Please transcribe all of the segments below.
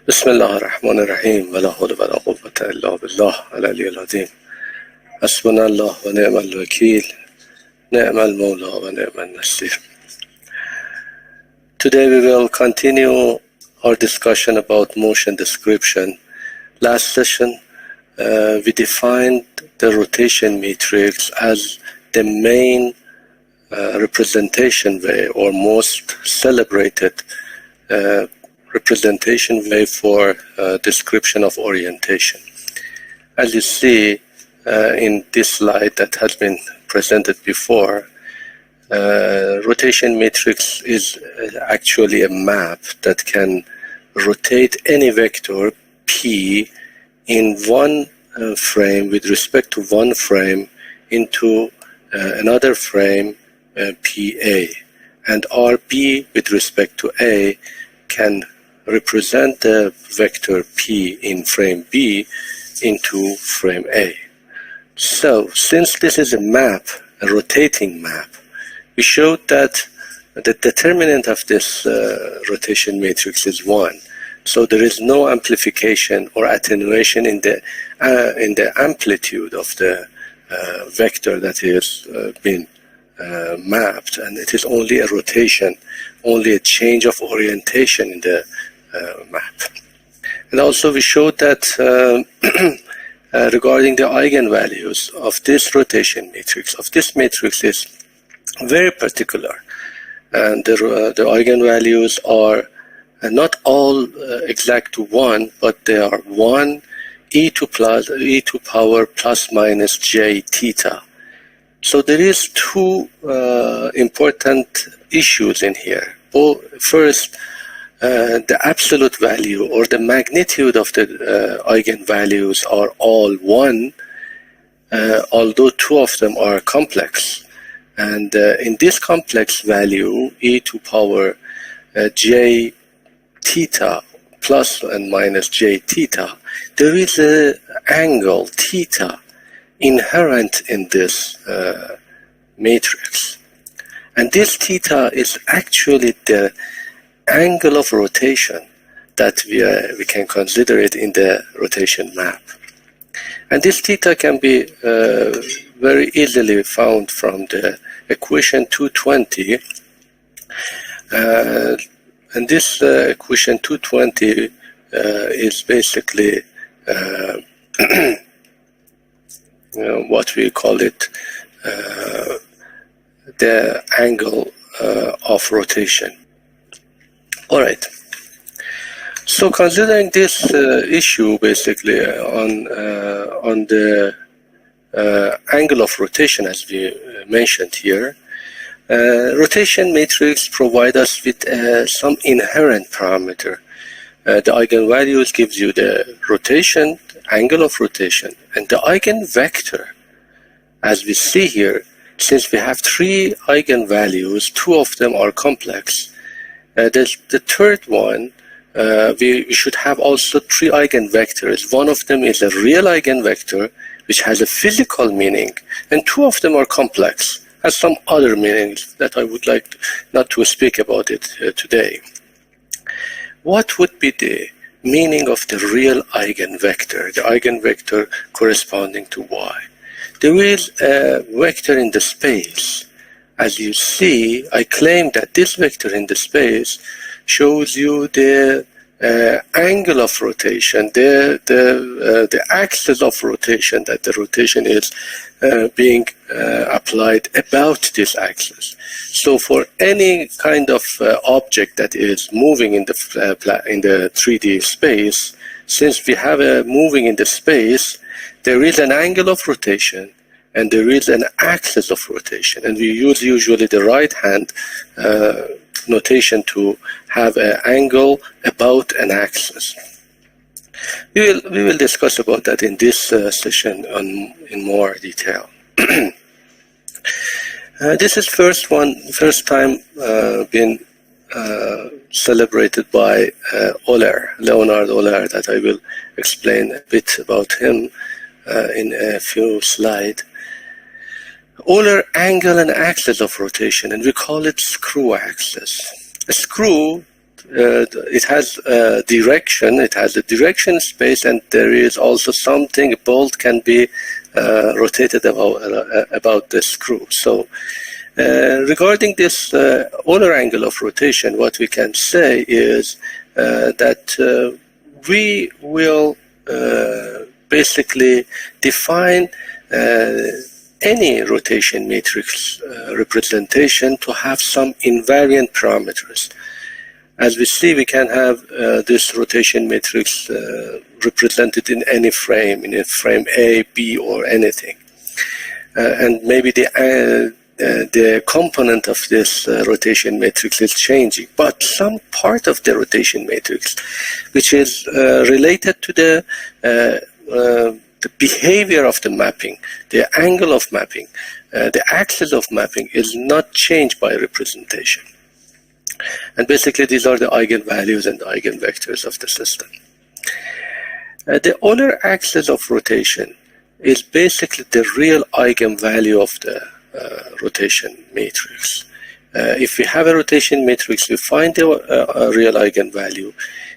بسم الله الرحمن الرحیم ولا حول ولا قوة الا بالله العلی العظیم حسبنا الله و نعم الوکیل نعم المولى و نعم النصير. Today we will continue our discussion about motion description. Last session we defined the rotation matrix as the main representation way or most celebrated representation way for description of orientation. As you see in this slide that has been presented before, rotation matrix is actually a map that can rotate any vector P in one frame with respect to one frame into another frame PA, and RB with respect to A can represent the vector P in frame B into frame A. So, since this is a map, a rotating map, we showed that the determinant of this rotation matrix is 1. So there is no amplification or attenuation in the amplitude of the vector that is being mapped, and it is only a rotation, only a change of orientation in the map. And also we showed that regarding the eigenvalues of this rotation matrix, of this matrix, is very particular, and the eigenvalues are not all exact to 1, but they are 1 e to power plus minus j theta. So there is two important issues in here. First, the absolute value or the magnitude of the eigenvalues are all 1, although two of them are complex. And in this complex value, e to power j theta plus and minus j theta, there is an angle theta inherent in this matrix. And this theta is actually the angle of rotation that we can consider it in the rotation map. And this theta can be very easily found from the equation 220. And this equation 220 is basically what we call it the angle of rotation. All right. So considering this issue basically on the angle of rotation, as we mentioned here, rotation matrix provide us with some inherent parameter. The eigenvalues gives you the rotation, angle of rotation, and the eigenvector. As we see here, since we have 3 eigenvalues, 2 of them are complex. The third one, we should have also 3 eigenvectors. One of them is a real eigenvector, which has a physical meaning, and 2 of them are complex, has some other meanings that I would like not to speak about it today. What would be the meaning of the real eigenvector, the eigenvector corresponding to y? There is a vector in the space. As you see, I claim that this vector in the space shows you the angle of rotation, the axis of rotation, that the rotation is being applied about this axis. So for any kind of object that is moving in the 3D space, since we have a moving in the space, there is an angle of rotation and there is an axis of rotation, and we use usually the right hand notation to have an angle about an axis. We will discuss about that in this session in more detail. This is first time being celebrated by Leonard Euler, that I will explain a bit about him in a few slides. Euler angle and axis of rotation, and we call it screw axis. A screw it has a direction, it has a direction space, and there is also something, a bolt can be rotated about the screw. So regarding this Euler angle of rotation, what we can say is that we will basically define any rotation matrix representation to have some invariant parameters. As we see, we can have this rotation matrix represented in any frame, in a frame A, B, or anything. And maybe the component of this rotation matrix is changing, but some part of the rotation matrix, which is related to the behavior of the mapping, the angle of mapping, the axis of mapping is not changed by representation. And basically, these are the eigenvalues and the eigenvectors of the system. The Euler axis of rotation is basically the real eigenvalue of the rotation matrix. If we have a rotation matrix, we find the real eigenvalue.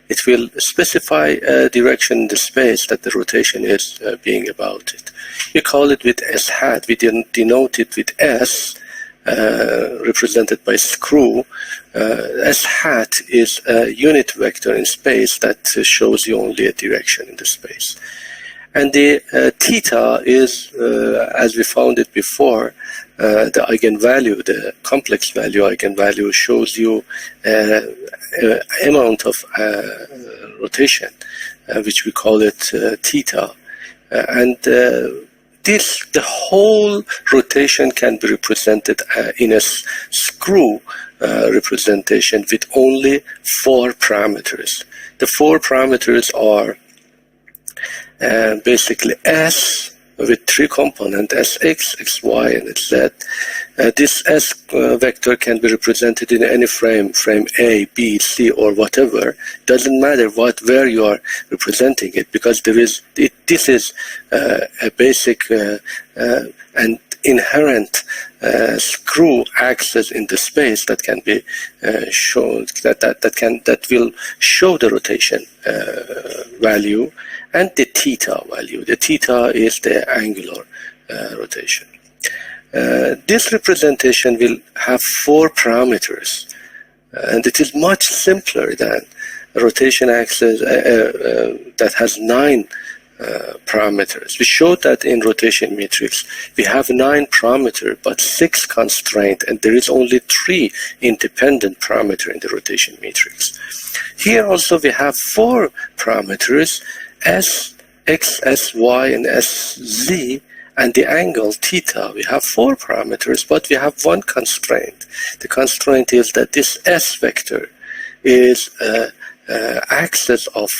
It will specify a direction in the space that the rotation is being about it. We call it with S hat. We denote it with S, represented by screw. S hat is a unit vector in space that shows you only a direction in the space. And the theta is, as we found it before, the eigenvalue, the complex value eigenvalue shows you amount of rotation, which we call it theta. And the whole rotation can be represented in a screw representation with only 4 parameters. The 4 parameters are basically S with 3 components, Sx, Xy, and Z. This S vector can be represented in any frame A, B, C, or whatever. Doesn't matter where you are representing it, because this is a basic and inherent screw axis in the space that can be shown, that will show the rotation value and the theta value. The theta is the angular rotation. This representation will have 4 parameters, and it is much simpler than a rotation axis that has 9 parameters. We showed that in rotation matrix we have 9 parameters but 6 constraints, and there is only 3 independent parameters in the rotation matrix. Here also we have 4 parameters, S, X, S, Y, and S, Z, and the angle theta. We have 4 parameters, but we have 1 constraint. The constraint is that this S vector is axis of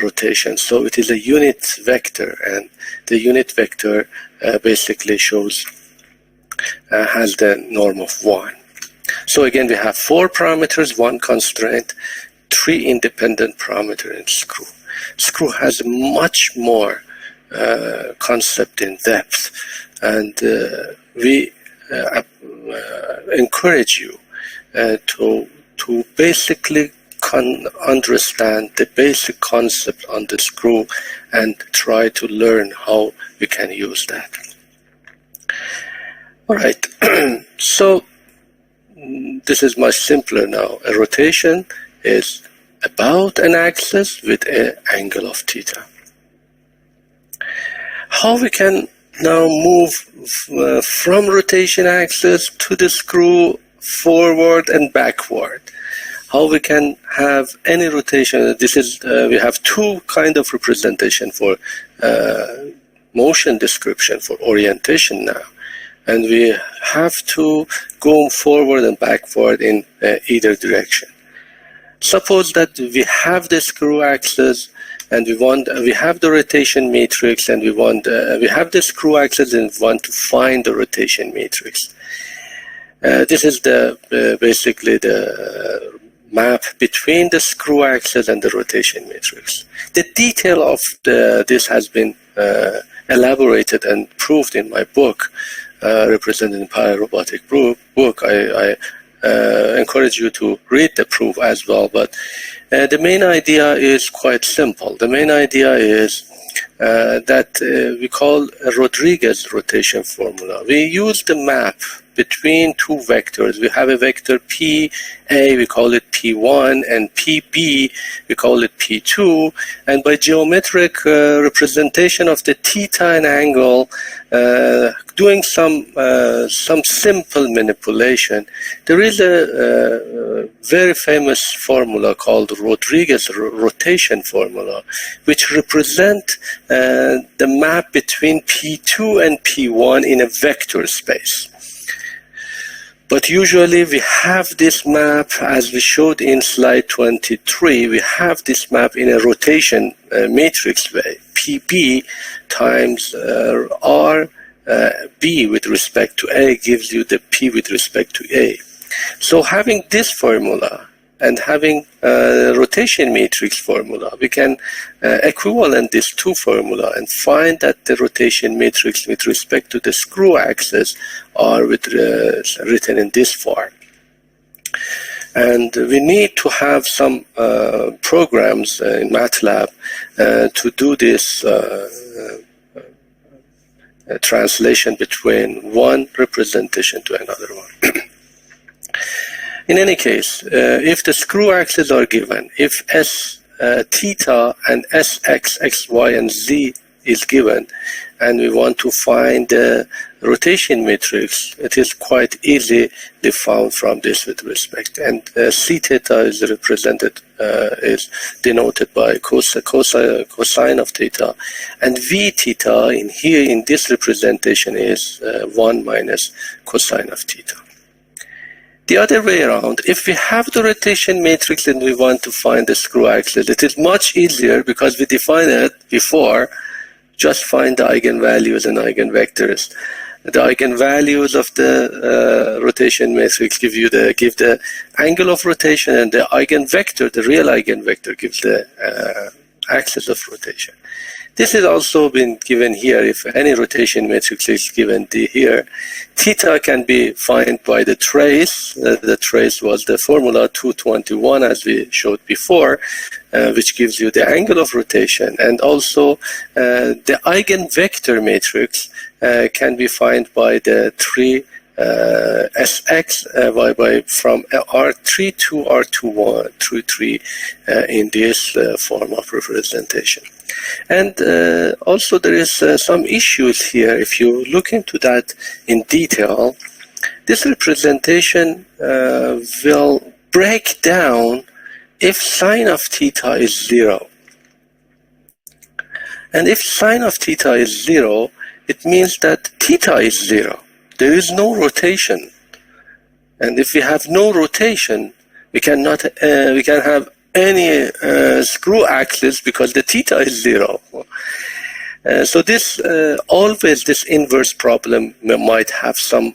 rotation, so it is a unit vector, and the unit vector basically has the norm of 1. So again, we have 4 parameters, 1 constraint, 3 independent parameters in screw. Screw has much more concept in depth, and we encourage you to basically understand the basic concept on the screw and try to learn how we can use that. All right, so this is much simpler now. A rotation is about an axis with an angle of theta. How we can now move from rotation axis to the screw forward and backward? How we can have any rotation? This is we have 2 kind of representation for motion description, for orientation now, and we have to go forward and backward in either direction. Suppose that we have the screw axis and we have the rotation matrix, and we have the screw axis and we want to find the rotation matrix. This is basically the map between the screw axis and the rotation matrix. The detail of this has been elaborated and proved in my book, represented in Robotics book. I encourage you to read the proof as well, but the main idea is quite simple. The main idea is that we call Rodriguez rotation formula. We use the map between two vectors. We have a vector PA, we call it P1, and PB, we call it P2, and by geometric representation of the theta and angle, doing some simple manipulation, there is a very famous formula called Rodriguez rotation formula, which represent the map between P2 and P1 in a vector space. But usually we have this map, as we showed in slide 23, we have this map in a rotation matrix way. PB times R B with respect to A gives you the P with respect to A. So having this formula and having rotation matrix formula, we can equivalent these two formula and find that the rotation matrix with respect to the screw axis are written in this form. And we need to have some programs in MATLAB to do this translation between one representation to another one. In any case, if the screw axes are given, if S theta and SX, XY, and Z is given, and we want to find the rotation matrix, it is quite easily found from this with respect. And C theta is represented, is denoted by cosine of theta, and V theta in here in this representation is 1 minus cosine of theta. The other way around, if we have the rotation matrix and we want to find the screw axis, it is much easier because we defined it before. Just find the eigenvalues and eigenvectors. The eigenvalues of the rotation matrix give the angle of rotation, and the eigenvector, the real eigenvector, gives the axis of rotation. This has also been given here. If any rotation matrix is given here, theta can be found by the trace. The trace was the formula 221 as we showed before, which gives you the angle of rotation. And also the eigenvector matrix can be found by the 3 Sx from R3 to R21 through 3 in this form of representation. And also there is some issues here. If you look into that in detail, this representation will break down if sine of theta is 0. And if sine of theta is 0, it means that theta is 0. There is no rotation. And if we have no rotation, we can have any screw axis because the theta is 0. So this always this inverse problem might have some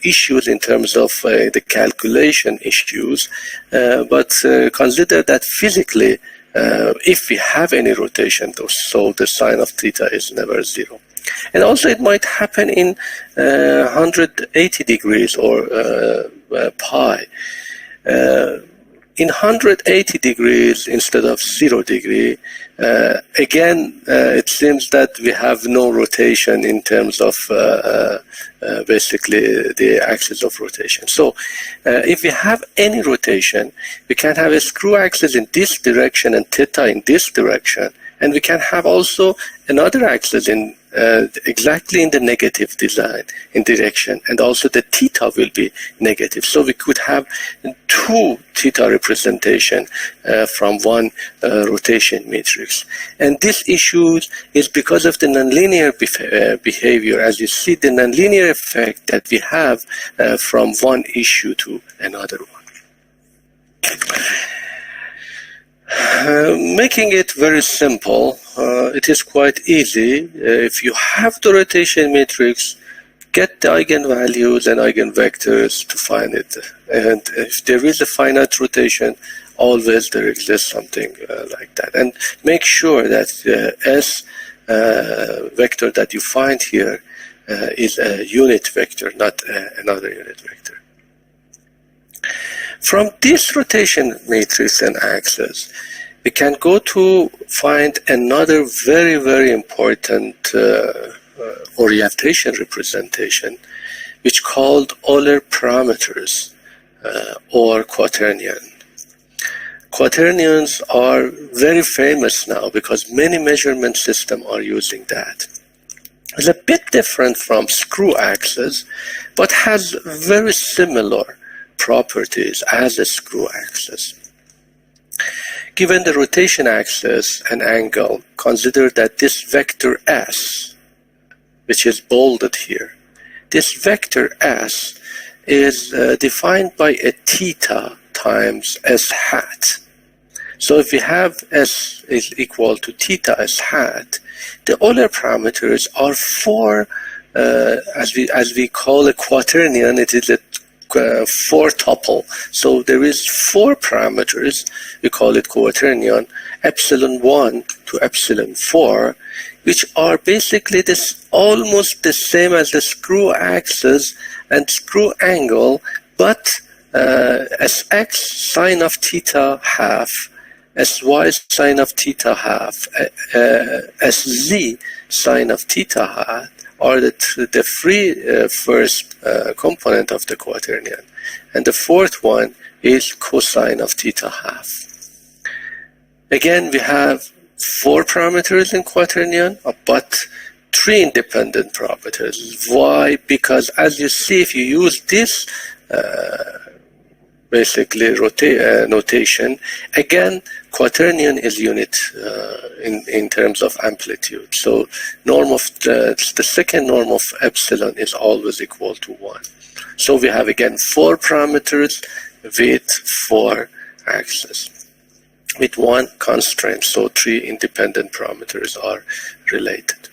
issues in terms of the calculation issues, but consider that physically, if we have any rotation, so the sine of theta is never 0. And also it might happen in 180 degrees or pi. In 180 degrees instead of 0 degree, again, it seems that we have no rotation in terms of basically the axis of rotation. So if we have any rotation, we can have a screw axis in this direction and theta in this direction. And we can have also another axis in exactly in the negative design in direction, and also the theta will be negative. So we could have two theta representation from one rotation matrix. And this issue is because of the nonlinear behavior. As you see, the nonlinear effect that we have from one issue to another one. Making it very simple, it is quite easy. If you have the rotation matrix, get the eigenvalues and eigenvectors to find it. And if there is a finite rotation, always there exists something like that. And make sure that the S vector that you find here is a unit vector, not another unit vector. From this rotation matrix and axis, we can go to find another very, very important orientation representation, which called Euler parameters or quaternion. Quaternions are very famous now because many measurement systems are using that. It's a bit different from screw axis, but has very similar properties as a screw axis. Given the rotation axis and angle, consider that this vector S, which is bolded here, this vector S is defined by a theta times S hat. So if we have S is equal to theta S hat, the Euler parameters are four, as we call a quaternion, it is a four tuple. So there is four parameters, we call it quaternion, epsilon 1 to epsilon 4, which are basically this almost the same as the screw axis and screw angle, but Sx sine of theta half, Sy sine of theta half, Sz sine of theta half are the three first component of the quaternion. And the fourth one is cosine of theta half. Again, we have four parameters in quaternion, but three independent parameters. Why? Because as you see, if you use this basically notation, again, quaternion is unit in terms of amplitude. So norm of the second norm of epsilon is always equal to 1. So we have again four parameters with four axes, with one constraint. So three independent parameters are related.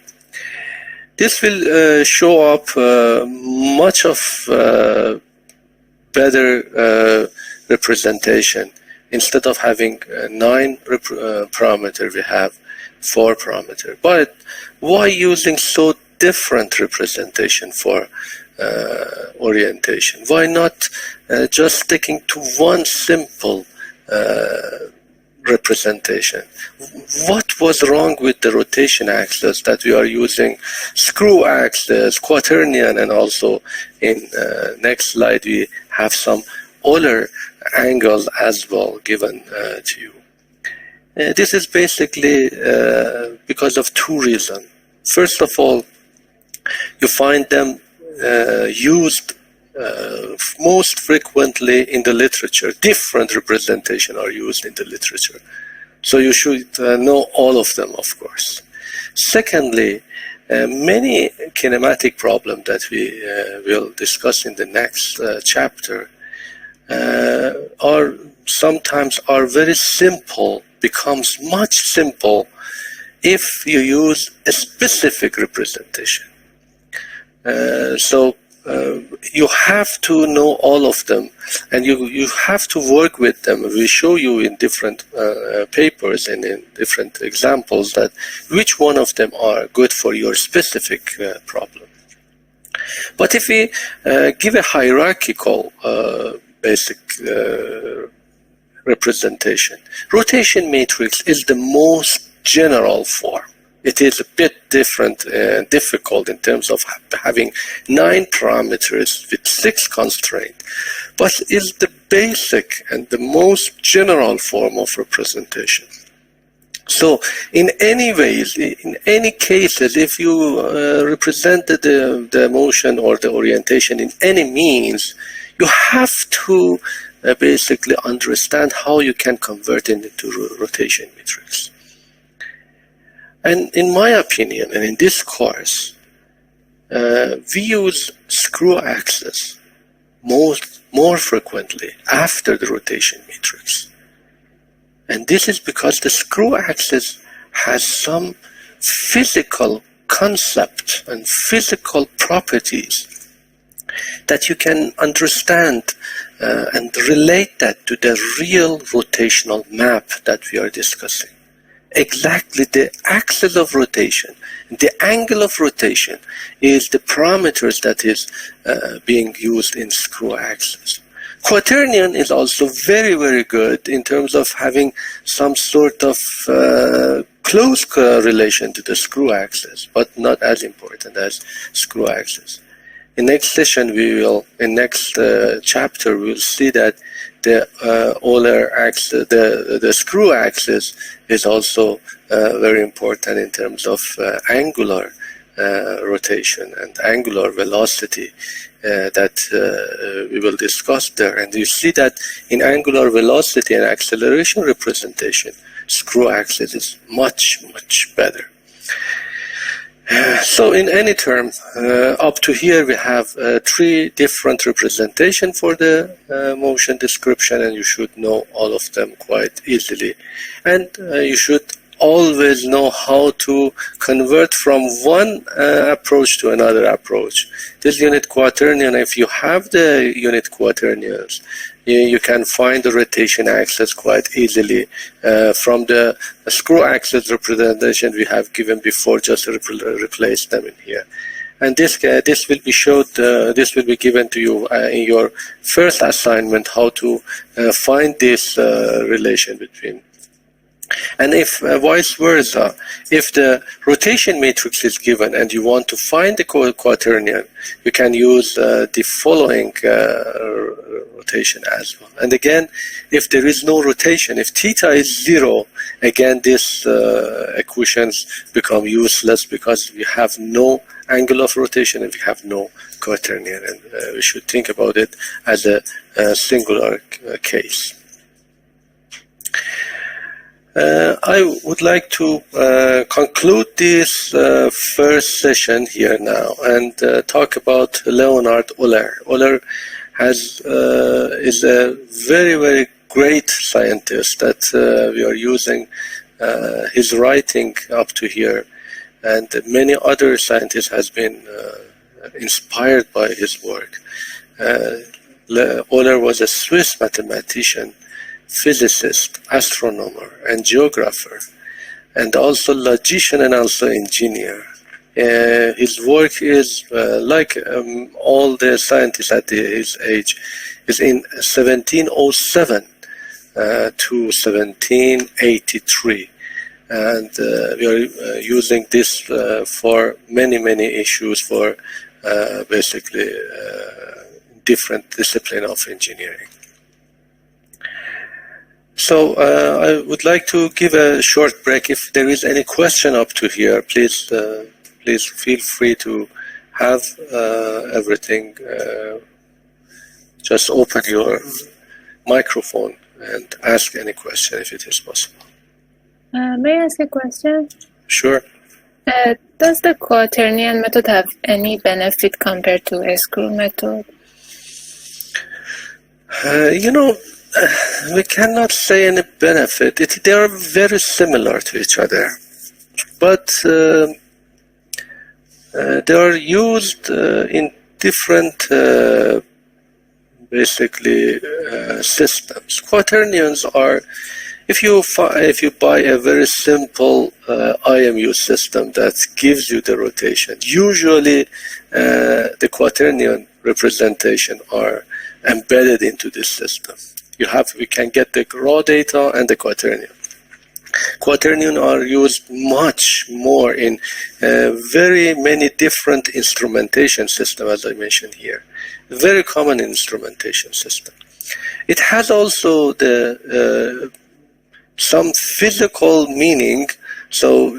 This will show up much of better representation. Instead of having 9 parameter, we have 4 parameter. But why using so different representation for orientation? Why not just sticking to one simple representation? What was wrong with the rotation axis that we are using screw axis, quaternion, and also in next slide we have some Euler angles as well given to you. This is basically because of two reasons. First of all, you find them used most frequently in the literature. Different representation are used in the literature. So you should know all of them, of course. Secondly, many kinematic problems that we will discuss in the next chapter are sometimes are very simple, becomes much simple if you use a specific representation. So you have to know all of them, and you have to work with them. We show you in different papers and in different examples that which one of them are good for your specific problem. But if we give a hierarchical basic representation, rotation matrix is the most general form. It is a bit different and difficult in terms of having 9 parameters with 6 constraints, but is the basic and the most general form of representation. So in any ways, in any cases, if you represented the motion or the orientation in any means, you have to basically understand how you can convert it into rotation matrix. And in my opinion, and in this course, we use screw axis more frequently after the rotation matrix. And this is because the screw axis has some physical concept and physical properties that you can understand and relate that to the real rotational map that we are discussing. Exactly the axis of rotation, the angle of rotation is the parameters that is being used in screw axis. Quaternion is also very, very good in terms of having some sort of close relation to the screw axis, but not as important as screw axis. In next session, in next chapter, we'll see that the Euler axis, the screw axis, is also very important in terms of angular rotation and angular velocity that we will discuss there. And you see that in angular velocity and acceleration representation, screw axis is much, much better. So in any term, up to here we have 3 different representations for the motion description, and you should know all of them quite easily. And you should always know how to convert from one approach to another approach. This unit quaternion, if you have the unit quaternions, you can find the rotation axis quite easily from the screw axis representation we have given before. Just replace them in here. And this will be showed. This will be given to you in your first assignment, how to find this relation between. And if vice versa, if the rotation matrix is given and you want to find the quaternion, you can use the following rotation as well. And again, if there is no rotation, if theta is 0, again these equations become useless because we have no angle of rotation and we have no quaternion. And we should think about it as a singular case. I would like to conclude this first session here now and talk about Leonhard Euler. Euler is a very, very great scientist that we are using his writing up to here, and many other scientists has been inspired by his work. Euler was a Swiss mathematician, physicist, astronomer, and geographer, and also logician and also engineer. His work is, like all the scientists at his age, is in 1707 to 1783. And we are using this for many, many issues for basically different discipline of engineering. So I would like to give a short break. If there is any question up to here, please feel free to have everything. Just open your microphone and ask any question if it is possible. May I ask a question? Sure. Does the quaternion method have any benefit compared to a screw method? We cannot say any benefit. They are very similar to each other, but they are used in different, basically, systems. Quaternions are, if you buy a very simple IMU system that gives you the rotation, usually the quaternion representation are embedded into this system. We can get the raw data and the quaternion. Quaternion are used much more in very many different instrumentation systems, as I mentioned here. Very common instrumentation system. It has also some physical meaning. So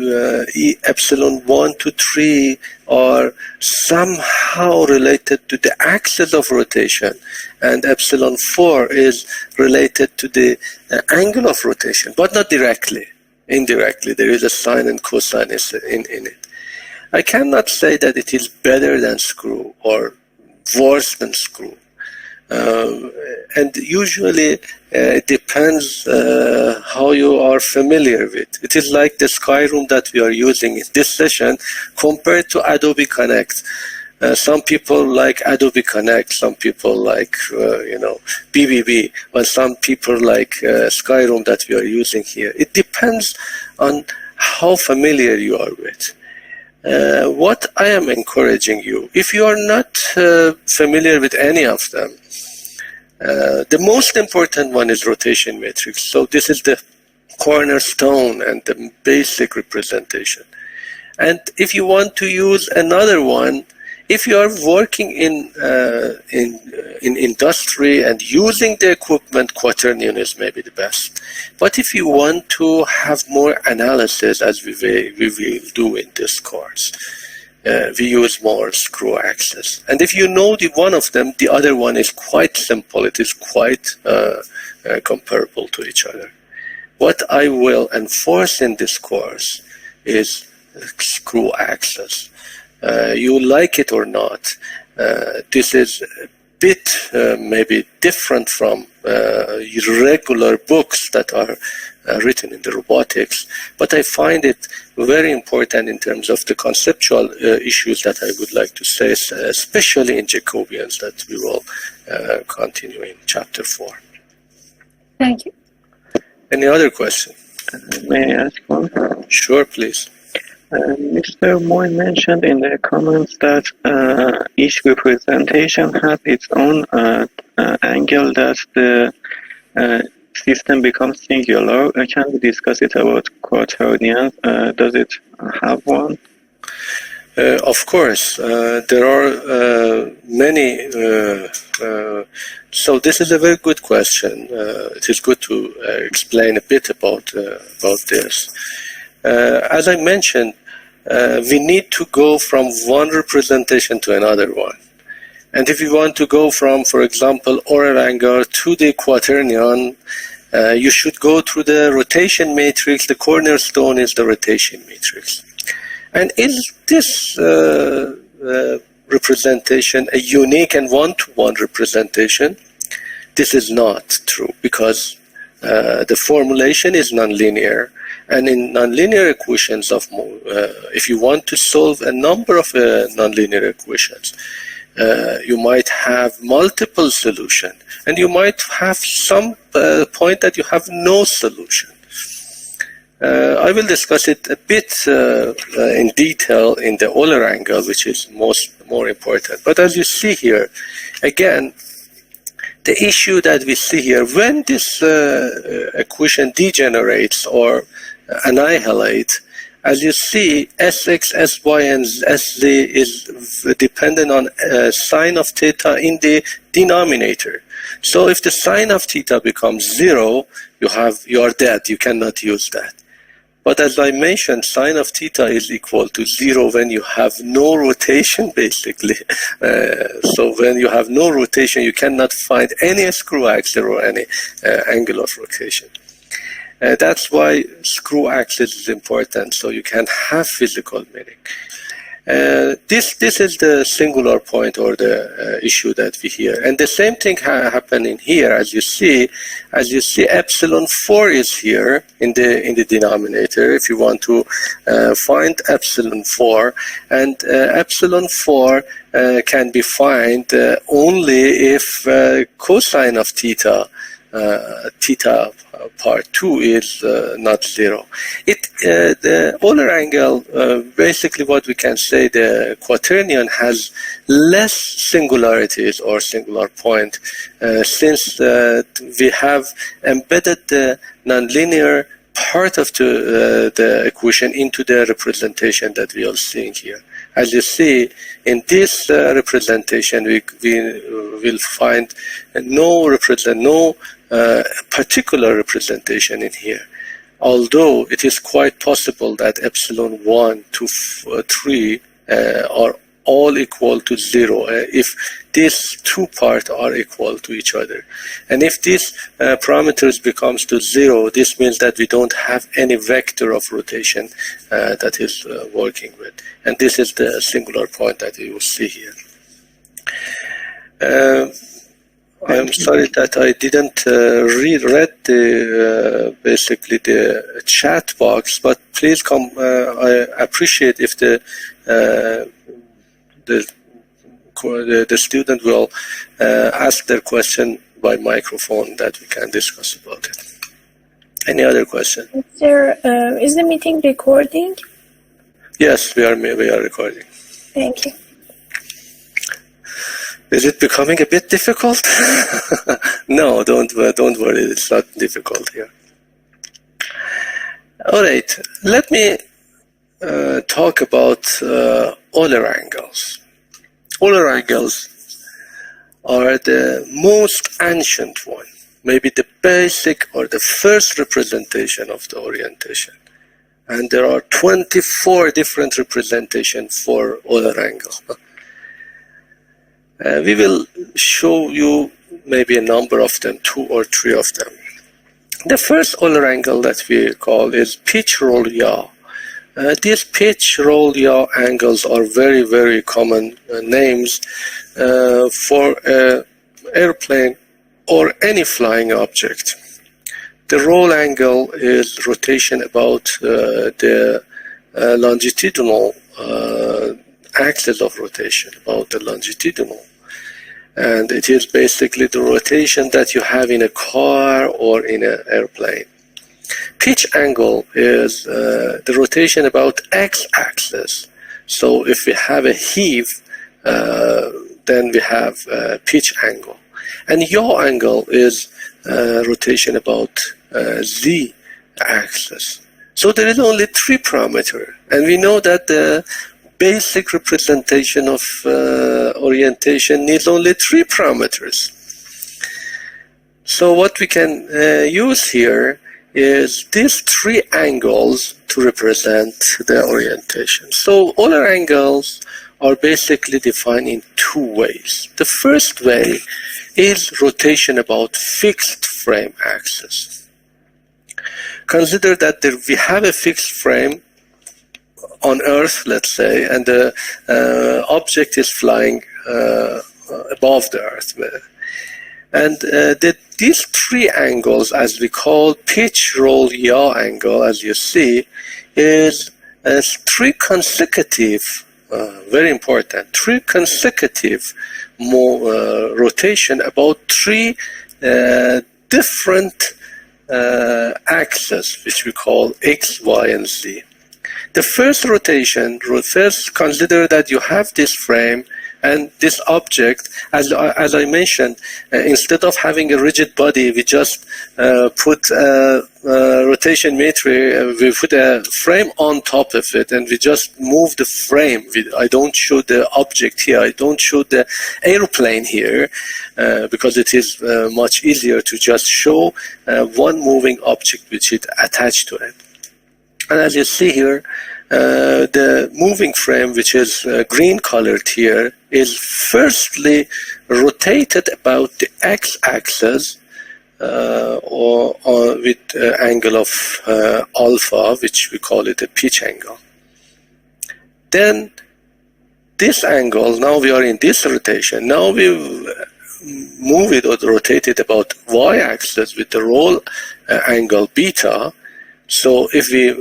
epsilon 1 to 3 are somehow related to the axis of rotation, and epsilon 4 is related to the angle of rotation, but not directly. Indirectly, there is a sine and cosine in it. I cannot say that it is better than screw or worse than screw. And usually it depends how you are familiar with. It is like the Skyroom that we are using in this session compared to Adobe Connect. Some people like Adobe Connect, some people like BBB, but some people like Skyroom that we are using here. It depends on how familiar you are with. What I am encouraging you, if you are not familiar with any of them, The most important one is rotation matrix. So this is the cornerstone and the basic representation. And if you want to use another one, if you are working in industry and using the equipment, quaternion is maybe the best. But if you want to have more analysis, as we will do in this course, we use more screw axis. And if you know the one of them, the other one is quite simple. It is quite comparable to each other. What I will enforce in this course is screw axis. You like it or not, this is a bit maybe different from regular books that are written in the robotics, but I find it very important in terms of the conceptual issues that I would like to say, especially in Jacobians, that we will continue in chapter 4. Thank you. Any other question? May I ask one? Sure, please. Mr. Moy mentioned in the comments that each representation has its own angle that the system becomes singular. Can we discuss it about quaternions? Does it have one? Of course, there are many. So this is a very good question. It is good to explain a bit about this. As I mentioned, we need to go from one representation to another one. And if you want to go from, for example, Oranger to the quaternion, you should go through the rotation matrix. The cornerstone is the rotation matrix. And is this representation a unique and one-to-one representation? This is not true, because the formulation is nonlinear. And in nonlinear equations if you want to solve a number of nonlinear equations, you might have multiple solutions, and you might have some point that you have no solution. I will discuss it a bit in detail in the Euler angle, which is more important. But as you see here, again, the issue that we see here, when this equation degenerates or annihilates, as you see, Sx, Sy, and Sz is dependent on sine of theta in the denominator. So if the sine of theta becomes 0, you are dead. You cannot use that. But as I mentioned, sine of theta is equal to 0 when you have no rotation, basically. So when you have no rotation, you cannot find any screw axis or any angle of rotation. That's why screw axis is important, so you can have physical meaning. This is the singular point or the issue that we hear. And the same thing happening here. As you see, epsilon 4 is here in the denominator. If you want to find epsilon 4, and epsilon 4 can be found only if cosine of theta, theta part 2 is not 0. The Euler angle, basically what we can say, the quaternion has less singularities or singular point since we have embedded the nonlinear part of the equation into the representation that we are seeing here. As you see, in this representation, we will find no particular representation in here. Although it is quite possible that epsilon 1 to 3 are all equal to 0 if these two parts are equal to each other. And if these parameters becomes to 0, this means that we don't have any vector of rotation that is working with. And this is the singular point that you will see here. I'm sorry that I didn't read basically the chat box, but please come. I appreciate if the student will ask their question by microphone, that we can discuss about it. Any other question? Is the meeting recording? Yes, we are recording. Thank you. Is it becoming a bit difficult? No, don't worry, it's not difficult here. All right, let me talk about Euler angles. Euler angles are the most ancient one, maybe the basic or the first representation of the orientation. And there are 24 different representations for Euler angle. We will show you maybe a number of them, 2 or 3 of them. The first Euler angle that we call is pitch roll yaw. These pitch roll yaw angles are very, very common names for an airplane or any flying object. The roll angle is rotation about the longitudinal axis of rotation, about the longitudinal. And it is basically the rotation that you have in a car or in an airplane. Pitch angle is the rotation about x-axis. So if we have a heave, then we have pitch angle. And yaw angle is rotation about z-axis. So there is only 3 parameters. And we know that the basic representation of orientation needs only 3 parameters. So what we can use here is these 3 angles to represent the orientation. So Euler angles are basically defined in 2 ways. The first way is rotation about fixed frame axis. Consider that we have a fixed frame on Earth, let's say, and the object is flying above the Earth. And these 3 angles, as we call pitch roll yaw angle, as you see, is 3 consecutive, very important, 3 consecutive rotation about 3 different axes, which we call X, Y, and Z. The first rotation, first consider that you have this frame and this object, as I mentioned, instead of having a rigid body, we just put a rotation matrix, we put a frame on top of it, and we just move the frame. I don't show the object here, I don't show the airplane here, because it is much easier to just show one moving object which is attached to it. And as you see here, the moving frame, which is green colored here, is firstly rotated about the x-axis or with angle of alpha, which we call it a pitch angle. Then this angle, now we are in this rotation, now we move it or rotate it about y-axis with the roll angle beta. So if we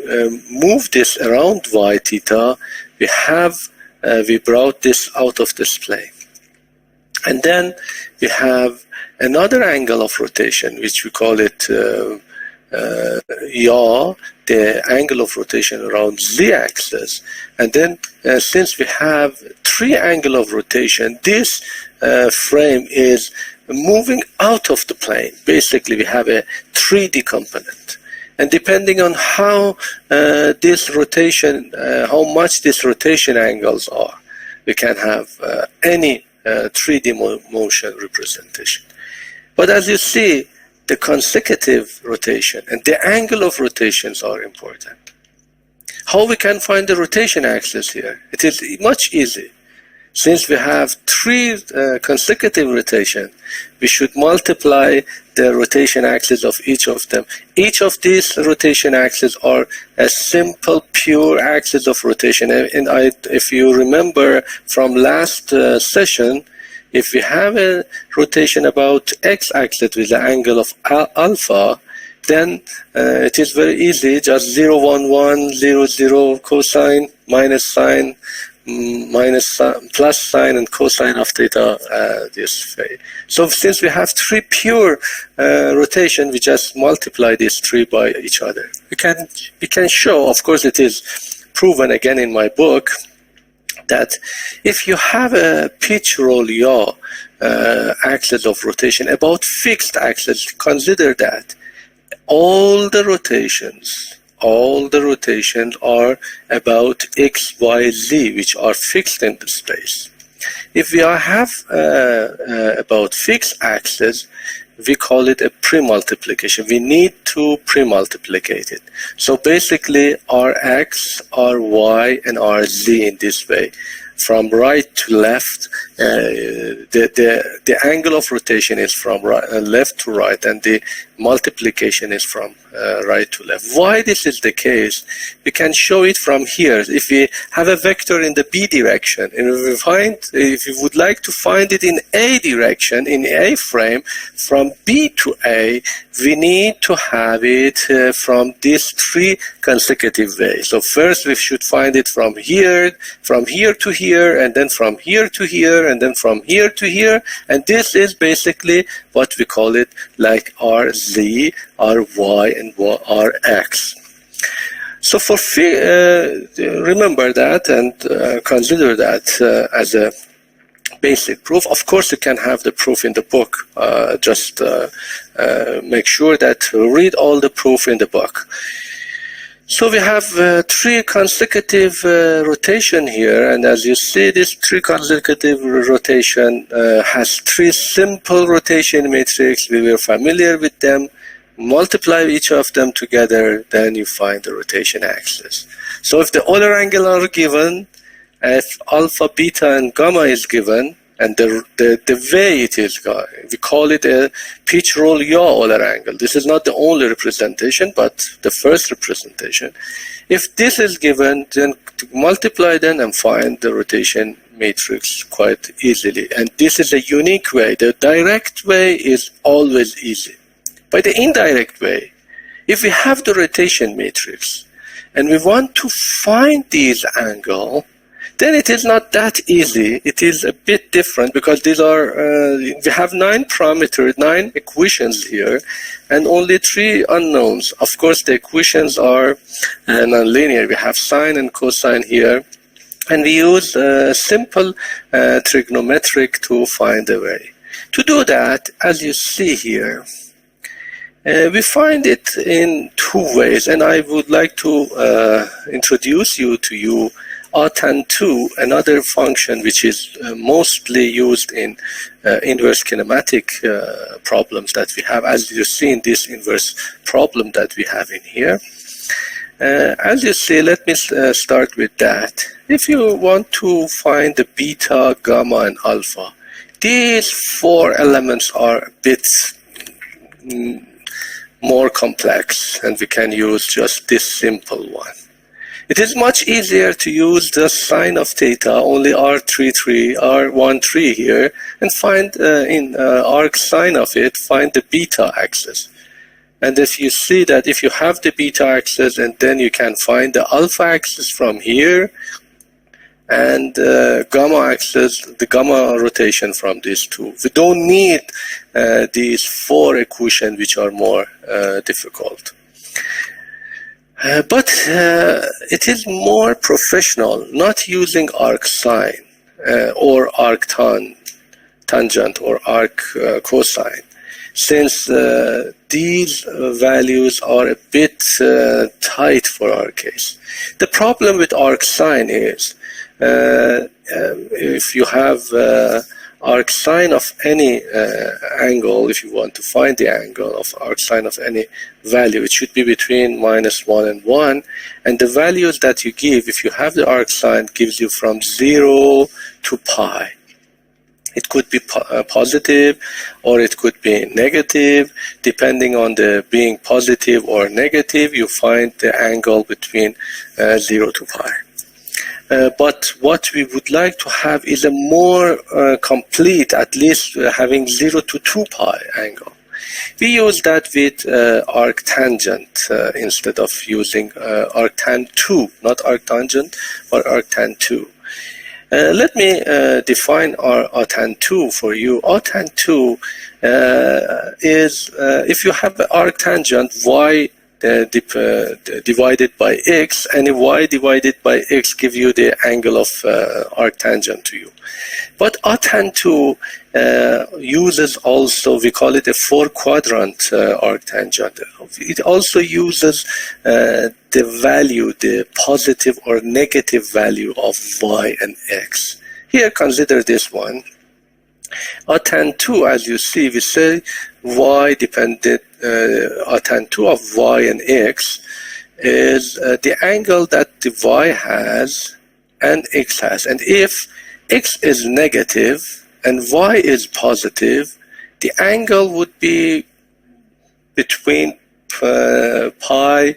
move this around y theta, we brought this out of this plane. And then we have another angle of rotation, which we call it yaw, the angle of rotation around z-axis. And then since we have 3 angles of rotation, this frame is moving out of the plane. Basically, we have a 3D component. And depending on how this rotation, how much this rotation angles are, we can have any 3D motion representation. But as you see, the consecutive rotation and the angle of rotations are important. How we can find the rotation axis here? It is much easier. Since we have 3 consecutive rotations, we should multiply the rotation axis of each of them. Each of these rotation axes are a simple, pure axis of rotation. And if you remember from last session, if we have a rotation about x-axis with the angle of alpha, then it is very easy, just 0, 1, 1, 0, 0, cosine, minus sine, plus sine and cosine of theta this way. So since we have 3 pure rotation, we just multiply these 3 by each other. We can show, of course it is proven again in my book, that if you have a pitch roll yaw axis of rotation about fixed axis, consider that all the rotations are about x, y, z, which are fixed in the space. If we have about fixed axis, we call it a pre-multiplication. We need to pre-multiplicate it. So basically, our x, our y, and our z in this way. From right to left, the angle of rotation is from left to right, and the multiplication is from right to left. Why this is the case? We can show it from here. If we have a vector in the b direction, and if we would like to find it in a direction, in a frame, from b to a, we need to have it from these three consecutive ways. So first we should find it from here to here, and then from here to here, and then from here to here, and this is basically what we call it, like our z, our y, and our x. So for remember that and consider that as a basic proof. Of course, you can have the proof in the book. Just make sure that you read all the proof in the book. So we have three consecutive rotation here, and as you see, this three consecutive rotation has three simple rotation matrix. We were familiar with them. Multiply each of them together, then you find the rotation axis. So if the Euler angle are given, if alpha, beta, and gamma is given, and the way it is, we call it a pitch roll yaw Euler angle. This is not the only representation, but the first representation. If this is given, then to multiply them and find the rotation matrix quite easily. And this is a unique way. The direct way is always easy. By the indirect way, if we have the rotation matrix and we want to find these angles, then it is not that easy. It is a bit different because these are, we have 9 parameters, 9 equations here, and only 3 unknowns. Of course, the equations are nonlinear. We have sine and cosine here, and we use simple trigonometric to find the way. To do that, as you see here, we find it in 2 ways, and I would like to introduce you to tan2, another function which is mostly used in inverse kinematic problems that we have, as you see in this inverse problem that we have in here. As you see, let me start with that. If you want to find the beta, gamma, and alpha, these 4 elements are a bit more complex, and we can use just this simple one. It is much easier to use the sine of theta, only R33, R13 here, and find in arc sine of it, find the beta axis. And if you see that if you have the beta axis, and then you can find the alpha axis from here, and gamma axis, the gamma rotation from these 2. We don't need these 4 equations which are more difficult. But it is more professional not using arc sine or arc tangent or arc cosine, since these values are a bit tight for our case. The problem with arc sine is if you have arc sine of any angle, if you want to find the angle of arc sine of any value, it should be between -1 and 1, and the values that you give, if you have the arc sine, gives you from 0 to pi. It could be positive or it could be negative. Depending on the being positive or negative, you find the angle between 0 to pi. But what we would like to have is a more complete, at least having 0 to 2 pi angle. We use that with arctangent instead of using arctan2, not arctangent, but arctan2. Let me define our arctan2 for you. Arctan2 is if you have arctangent, y divided by x, and y divided by x give you the angle of arctangent to you. But tan 2 uses also, we call it a 4-quadrant arctangent. It also uses the value, the positive or negative value of y and x. Here, consider this one. tan 2, as you see, we say y dependent, tan 2 of y and x is the angle that the y has and x has. And if x is negative and y is positive, the angle would be between pi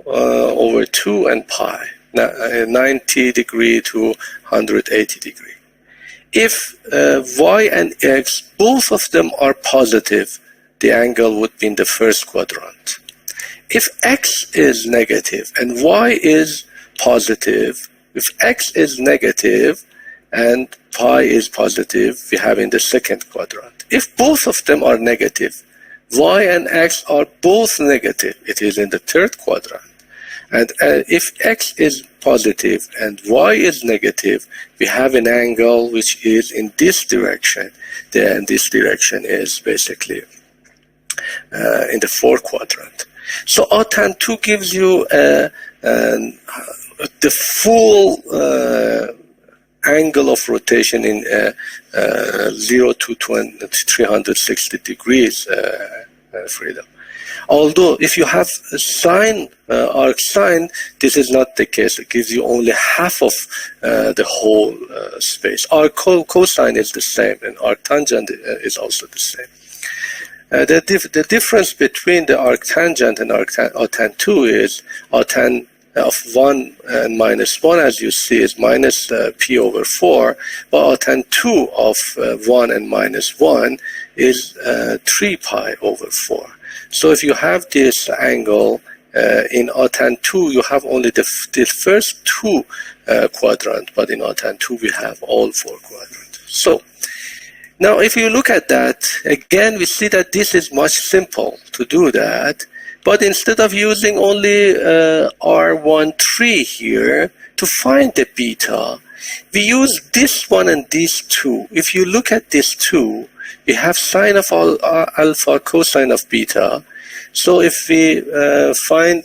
over 2 and pi, 90 degree to 180 degree. If y and x, both of them are positive, the angle would be in the first quadrant. If x is negative and y is positive, if x is negative and pi is positive, we have in the second quadrant. If both of them are negative, y and x are both negative, it is in the third quadrant. And if x is positive and y is negative, we have an angle which is in this direction. Then this direction is basically in the fourth quadrant. So tan 2 gives you the full angle of rotation in 0 to 360 degrees freedom. Although if you have a sine, arc sine, this is not the case. It gives you only half of the whole space. Arc cosine is the same, and arctangent is also the same. The difference between the arctangent and tan 2 is tan of 1 and minus 1, as you see, is minus p over 4, but tan 2 of 1 and minus 1 is 3 pi over 4. So if you have this angle in tan 2, you have only the first 2 quadrant, but in tan 2 we have all 4 quadrants. So now if you look at that, again we see that this is much simple to do that, but instead of using only R13 here to find the beta, we use this one and these two. If you look at this 2, we have sine of alpha, cosine of beta. So if we find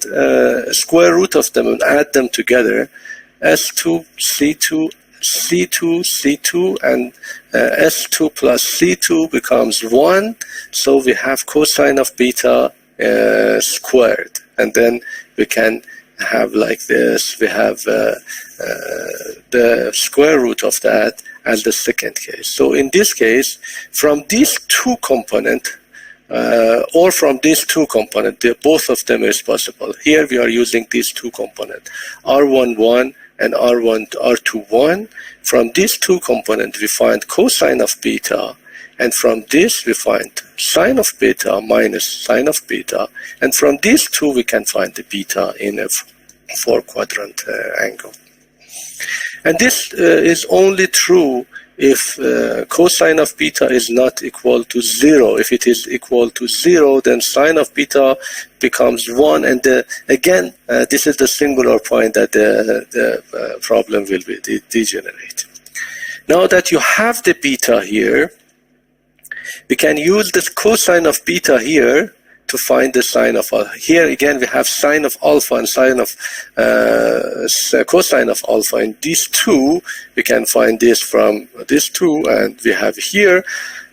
square root of them and add them together, S2, C2, C2, C2, and S2 plus C2 becomes 1. So we have cosine of beta squared. And then we can have like this. We have the square root of that as the second case. So in this case, from these two components, or from these two components, both of them is possible. Here we are using these two components, R11 and R21. From these two components, we find cosine of beta, and from this we find sine of beta minus sine of beta, and from these two we can find the beta in a 4-quadrant angle. And this is only true if cosine of beta is not equal to 0. If it is equal to 0, then sine of beta becomes 1. And again, this is the singular point that the problem will be degenerate. Now that you have the beta here, we can use this cosine of beta here to find the sine of alpha. Here again we have sine of alpha and sine of cosine of alpha. In these two, we can find this from these two, and we have here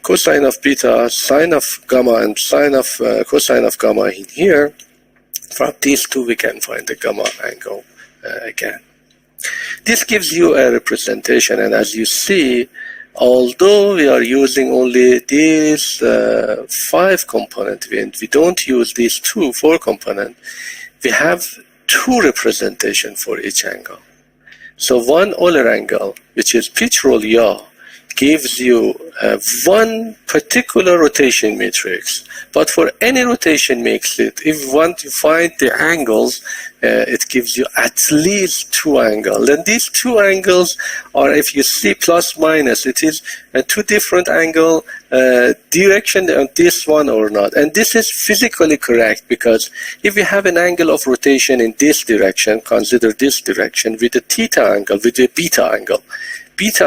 cosine of beta, sine of gamma, and sine of cosine of gamma in here. From these two, we can find the gamma angle again. This gives you a representation, and as you see, although we are using only these 5 components, and we don't use these 4 components, we have 2 representations for each angle. So one Euler angle, which is pitch roll yaw, gives you one particular rotation matrix. But for any rotation matrix, if you want to find the angles, it gives you at least two angles. And these two angles are, if you see plus minus, it is two different angle direction on this one or not. And this is physically correct, because if you have an angle of rotation in this direction, consider this direction with a theta angle, with a beta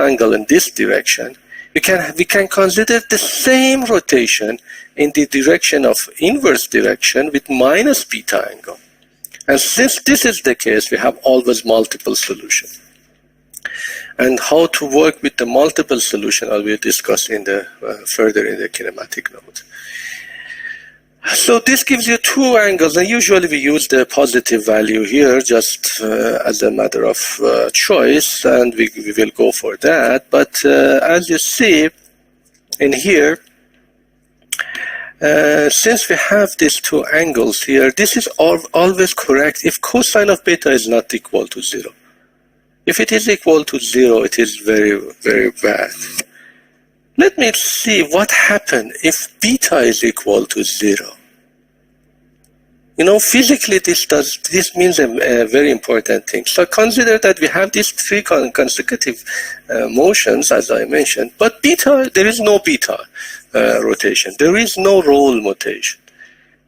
angle in this direction, we can consider the same rotation in the direction of inverse direction with minus beta angle. And since this is the case, we have always multiple solutions. And how to work with the multiple solution, I will discuss in the further in the kinematic note. So this gives you two angles, and usually we use the positive value here just as a matter of choice, and we will go for that. But as you see in here, since we have these two angles here, this is always correct if cosine of beta is not equal to 0. If it is equal to 0, it is very, very bad. Let me see what happens if beta is equal to 0. You know, physically this means a very important thing. So consider that we have these three consecutive motions, as I mentioned, but beta, there is no beta rotation. There is no roll rotation.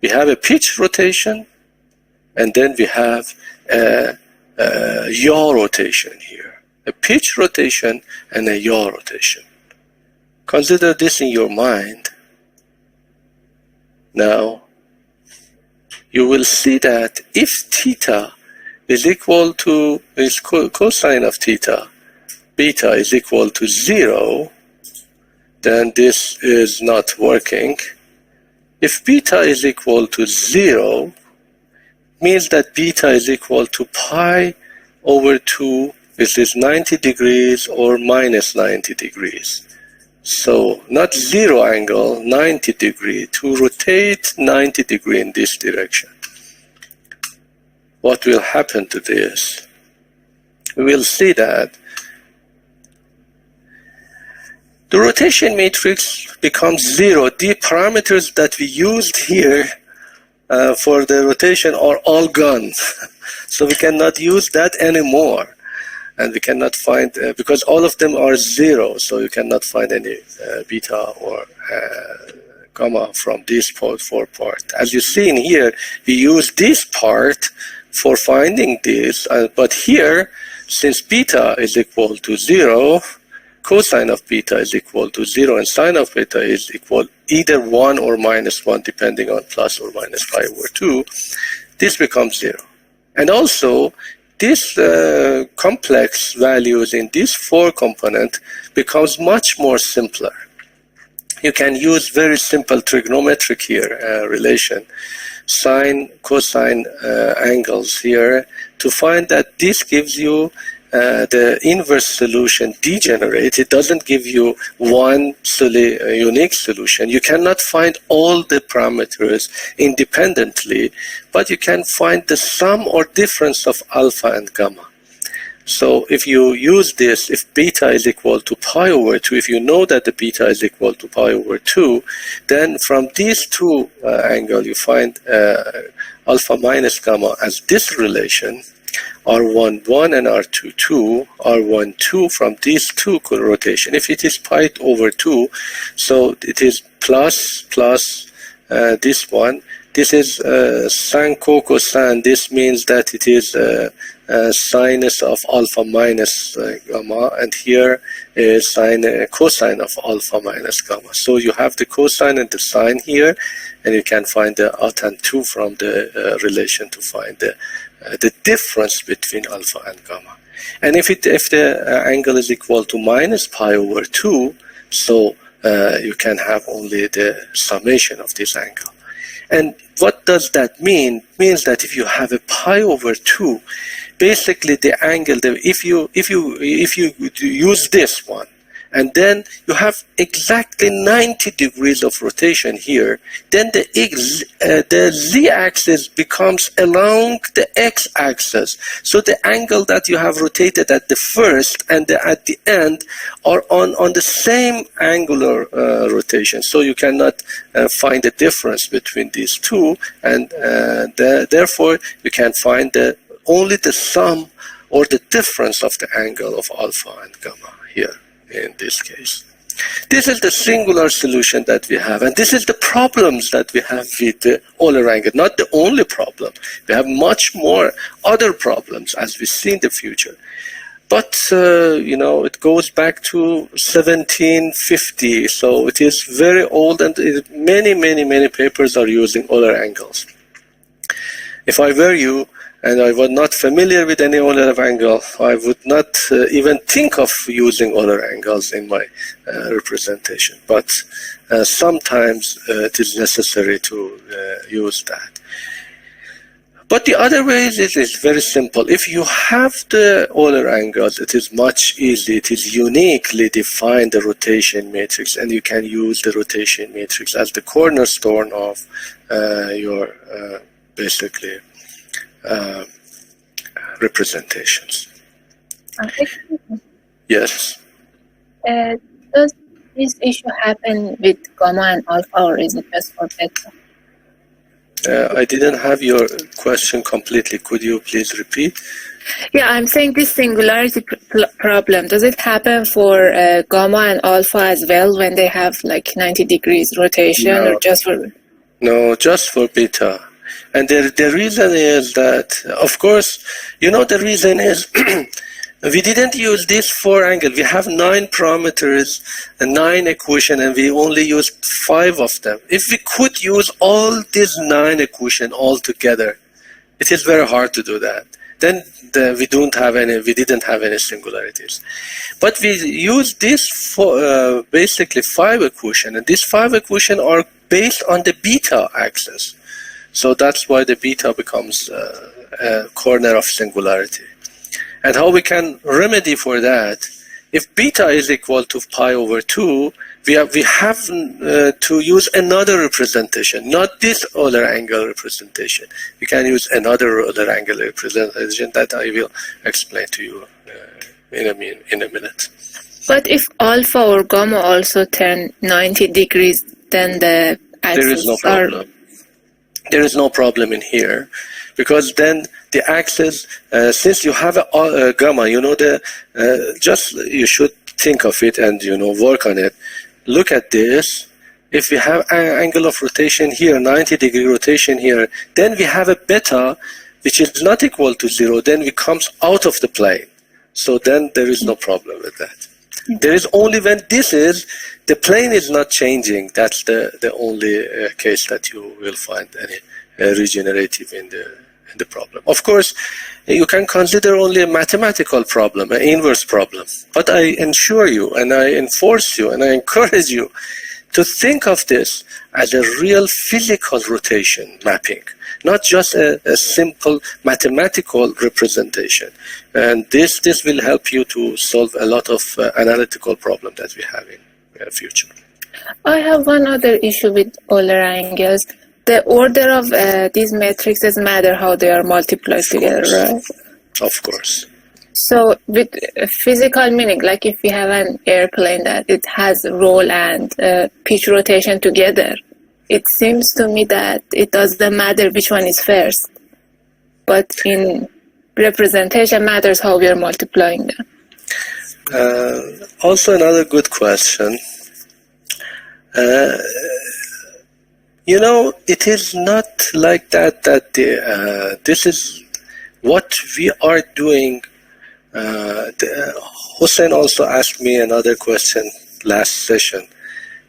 We have a pitch rotation, and then we have a yaw rotation here. A pitch rotation and a yaw rotation. Consider this in your mind. Now, you will see that if theta is equal to, cosine of theta, beta is equal to 0, then this is not working. If beta is equal to 0, means that beta is equal to pi over 2, which is 90 degrees or minus 90 degrees. So not 0 angle, 90 degree, to rotate 90 degree in this direction. What will happen to this? We will see that the rotation matrix becomes 0. The parameters that we used here for the rotation are all gone. So we cannot use that anymore. And we cannot find, because all of them are 0, so you cannot find any beta or gamma from this four part. As you see in here, we use this part for finding this, but here, since beta is equal to 0, cosine of beta is equal to 0, and sine of beta is equal either 1 or minus 1, depending on plus or minus pi over 2, this becomes 0. And also, this complex values in this 4 component becomes much more simpler. You can use very simple trigonometric here relation, sine, cosine angles here, to find that this gives you the inverse solution degenerate. It doesn't give you one unique solution. You cannot find all the parameters independently, but you can find the sum or difference of alpha and gamma. So if you use this, if beta is equal to pi over 2, if you know that the beta is equal to pi over 2, then from these two angles you find alpha minus gamma as this relation, R1, 1 and R2, 2, R1, 2 from these two rotation. If it is pi over 2, so it is plus this one. This is sine cosine. This means that it is sinus of alpha minus gamma, and here is cosine of alpha minus gamma. So you have the cosine and the sine here, and you can find the tan 2 from the relation to find the difference between alpha and gamma. And if the angle is equal to minus pi over 2, so you can have only the summation of this angle. And what does that mean? It means that if you have a pi over 2, basically the angle, if you use this one and then you have exactly 90 degrees of rotation here, then the z-axis becomes along the x-axis. So the angle that you have rotated at the first and at the end are on the same angular rotation. So you cannot find a difference between these two, and therefore you can find only the sum or the difference of the angle of alpha and gamma here in this case. This is the singular solution that we have, and this is the problems that we have with the Euler angle. Not the only problem. We have much more other problems as we see in the future. But, it goes back to 1750, so it is very old, and many papers are using Euler angles. If I were you, and I was not familiar with any Euler angle, I would not even think of using Euler angles in my representation. But sometimes it is necessary to use that. But the other way is very simple. If you have the Euler angles, it is much easier. It is uniquely defined the rotation matrix, and you can use the rotation matrix as the cornerstone of your basically representations. Yes. Does this issue happen with gamma and alpha, or is it just for beta? I didn't have your question completely. Could you please repeat? Yeah, I'm saying this singularity problem, does it happen for gamma and alpha as well when they have like 90 degrees rotation, or just for... No, just for beta. And the reason is that, of course, the reason is we didn't use this 4 angle. We have 9 parameters and 9 equations, and we only used 5 of them. If we could use all these 9 equations all together, it is very hard to do that. Then we didn't have any singularities. But we use this for basically 5 equations, and these 5 equations are based on the beta axis. So that's why the beta becomes a corner of singularity. And how we can remedy for that, if beta is equal to pi over 2, we have to use another representation, not this Euler angle representation. We can use another Euler angle representation that I will explain to you in a minute. But if alpha or gamma also turn 90 degrees, then the axis there is no problem. There is no problem in here, because then the axis, since you have a gamma, just you should think of it and work on it. Look at this. If we have an angle of rotation here, 90-degree rotation here, then we have a beta which is not equal to 0. Then we comes out of the plane. So then there is no problem with that. There is only when the plane is not changing, that's the only case that you will find any regenerative in the problem. Of course, you can consider only a mathematical problem, an inverse problem. But I ensure you, and I enforce you, and I encourage you to think of this as a real physical rotation mapping, not just a simple mathematical representation. And this will help you to solve a lot of analytical problems that we have in the future. I have one other issue with Euler angles. The order of these matrices matter how they are multiplied together, right? Of course. So with physical meaning, like if we have an airplane that it has roll and pitch rotation together, it seems to me that it doesn't matter which one is first. But in representation matters how we are multiplying them. Also another good question. It is not like that this is what we are doing. Hussein also asked me another question last session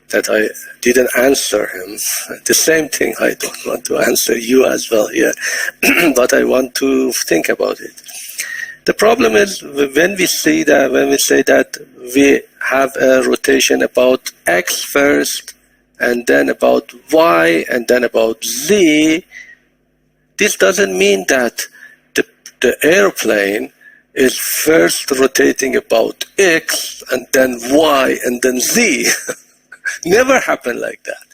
that I didn't answer him. The same thing I don't want to answer you as well here, but I want to think about it. The problem is when we say that we have a rotation about x first, and then about y, and then about z, this doesn't mean that the airplane is first rotating about X and then Y and then Z. Never happened like that.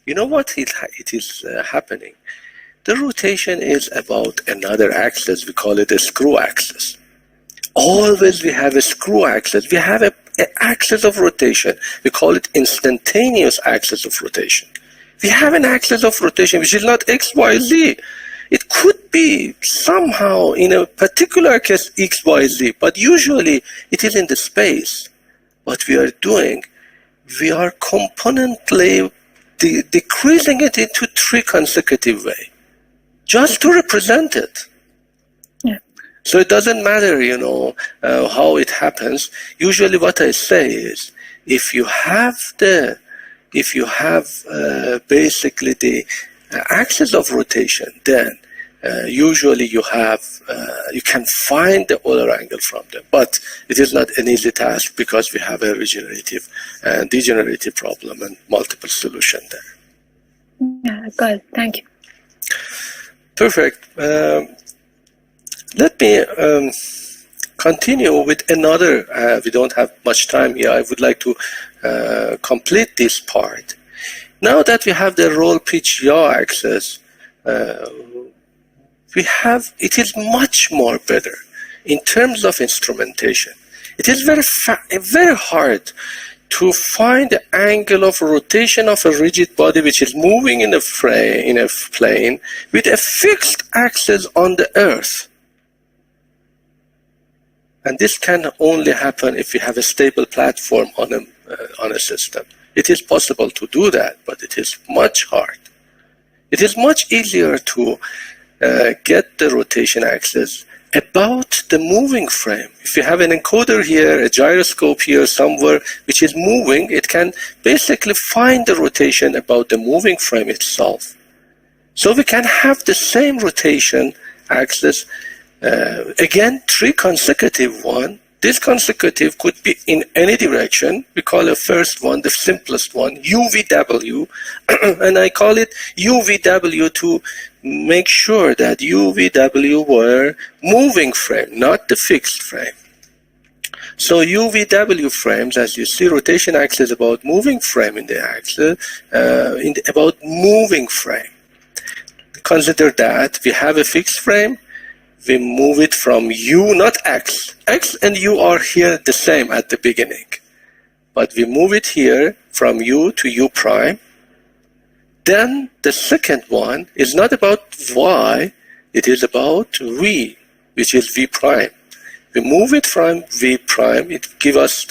You know what it is happening? The rotation is about another axis. We call it a screw axis. Always we have a screw axis. We have an axis of rotation. We call it instantaneous axis of rotation. We have an axis of rotation which is not X, Y, Z. It could be somehow in a particular case X, Y, Z, but usually it is in the space. What we are doing, we are componently decreasing it into 3 consecutive ways, just to represent it. Yeah. So it doesn't matter, how it happens. Usually what I say is, if you have basically the axis of rotation, then usually you can find the Euler angle from them, but it is not an easy task because we have a regenerative and degenerative problem and multiple solutions there. Yeah, good. Thank you. Perfect. Let me continue with another. We don't have much time here. I would like to complete this part. Now that we have the roll pitch yaw axis, it is much more better in terms of instrumentation. It is very hard to find the angle of rotation of a rigid body which is moving in a plane with a fixed axis on the Earth. And this can only happen if you have a stable platform on a system. It is possible to do that, but it is much hard. It is much easier to get the rotation axis about the moving frame. If you have an encoder here, a gyroscope here somewhere which is moving, it can basically find the rotation about the moving frame itself. So we can have the same rotation axis, again 3 consecutive one. This consecutive could be in any direction. We call the first one, the simplest one, UVW, and I call it UVW to make sure that UVW were moving frame, not the fixed frame. So UVW frames, as you see, rotation axis about moving frame in the axis, about moving frame. Consider that we have a fixed frame. We move it from U, not X. X and U are here the same at the beginning. But we move it here from U to U prime. Then the second one is not about Y, it is about V, which is V prime. We move it from V prime, it gives us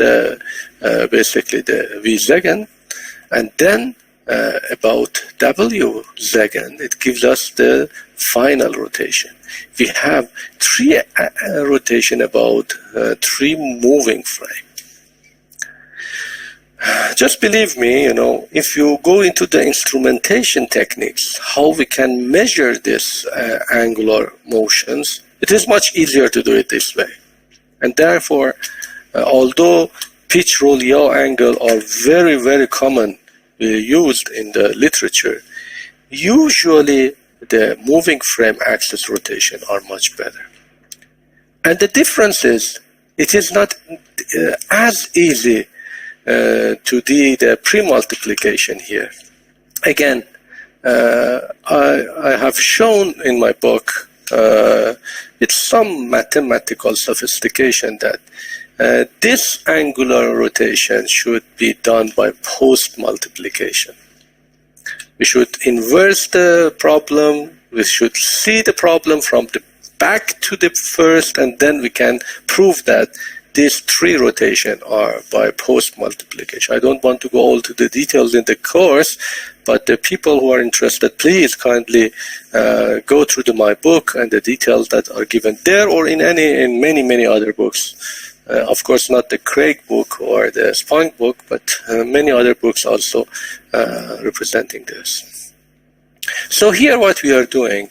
basically the V second, and then about W second, it gives us the final rotation. We have 3 rotation about 3 moving frame. Just believe me, if you go into the instrumentation techniques, how we can measure this angular motions, it is much easier to do it this way. And therefore, although pitch, roll, yaw angle are very, very common used in the literature, usually the moving frame axis rotation are much better. And the difference is, it is not as easy to do the pre-multiplication here. Again, I have shown in my book with some mathematical sophistication that this angular rotation should be done by post-multiplication. We should inverse the problem. We should see the problem from the back to the first, and then we can prove that these 3 rotations are by post-multiplication. I don't want to go all to the details in the course, but the people who are interested, please kindly go through my book and the details that are given there or in many other books. Of course, not the Craig book or the Spunk book, but many other books also representing this. So here what we are doing,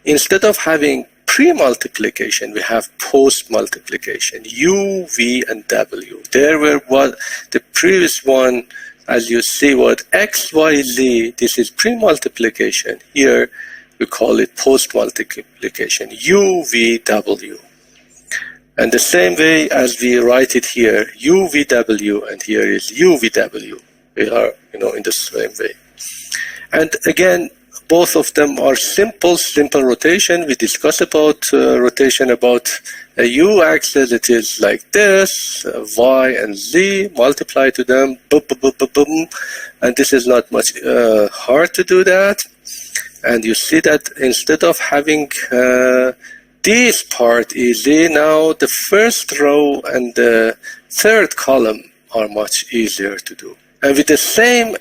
instead of having pre-multiplication, we have post-multiplication, U, V, and W. There were what the previous one, as you see, what X, Y, Z, this is pre-multiplication. Here we call it post-multiplication, U, V, W. And the same way as we write it here, UVW, and here is UVW. We are, in the same way. And again, both of them are simple rotation. We discuss about rotation about a U-axis. It is like this, Y and Z, multiply to them, boom, boom, boom, boom, boom. And this is not much hard to do that. And you see that instead of having this part easy, now the first row and the third column are much easier to do. And with the same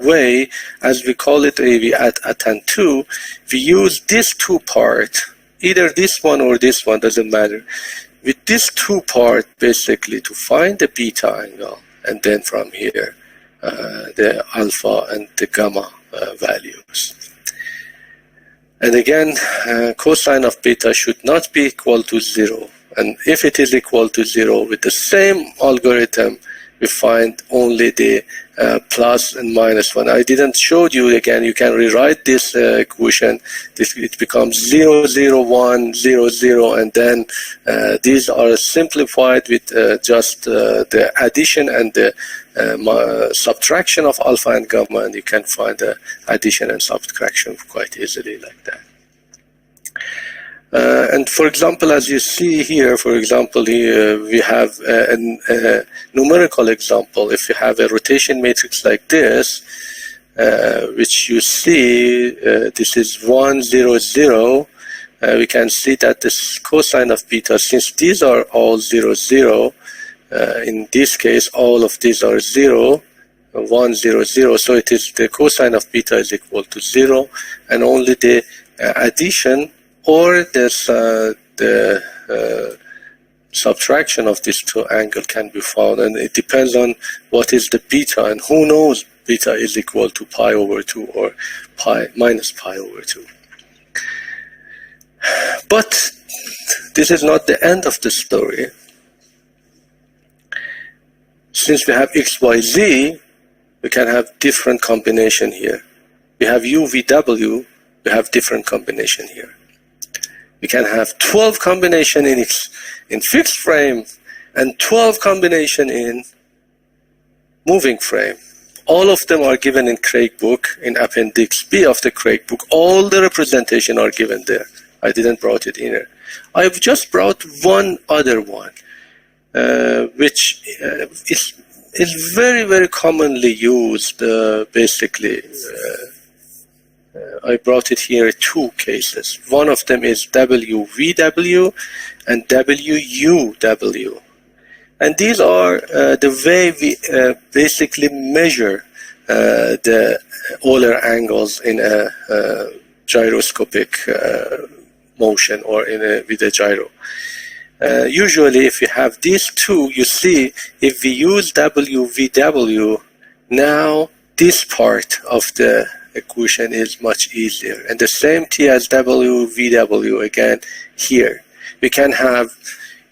way as we call it at attend to, we use this two part, either this one or this one, doesn't matter. With this two part, basically, to find the beta angle, and then from here, the alpha and the gamma values. And again, cosine of beta should not be equal to 0. And if it is equal to 0, with the same algorithm, we find only the plus and minus one. I didn't show you again. You can rewrite this equation. It becomes 0, 0, 1, 0, 0, and then these are simplified with just the addition and the subtraction of alpha and gamma, and you can find the addition and subtraction quite easily like that. And for example, as you see here, for example, here we have a numerical example. If you have a rotation matrix like this, which you see, this is 1, 0, 0, we can see that this cosine of beta, since these are all 0, 0, in this case, all of these are 0, 1, 0, 0, so it is the cosine of beta is equal to 0, and only the addition or this, the subtraction of these two angles can be found, and it depends on what is the beta, and who knows beta is equal to pi over 2 or pi minus pi over 2. But this is not the end of the story. Since we have x, y, z, we can have different combination here. We have u, v, w, we have different combination here. We can have 12 combination in fixed frame and 12 combination in moving frame. All of them are given in Craig book, in Appendix B of the Craig book. All the representation are given there. I didn't brought it in here. I've just brought one other one, which is very, very commonly used, basically. I brought it here two cases. One of them is WVW and WUW. And these are the way we basically measure the Euler angles in a gyroscopic motion or with a gyro. Usually if you have these two, you see if we use WVW, now this part of the equation is much easier. And the same T as WVW again here. We can have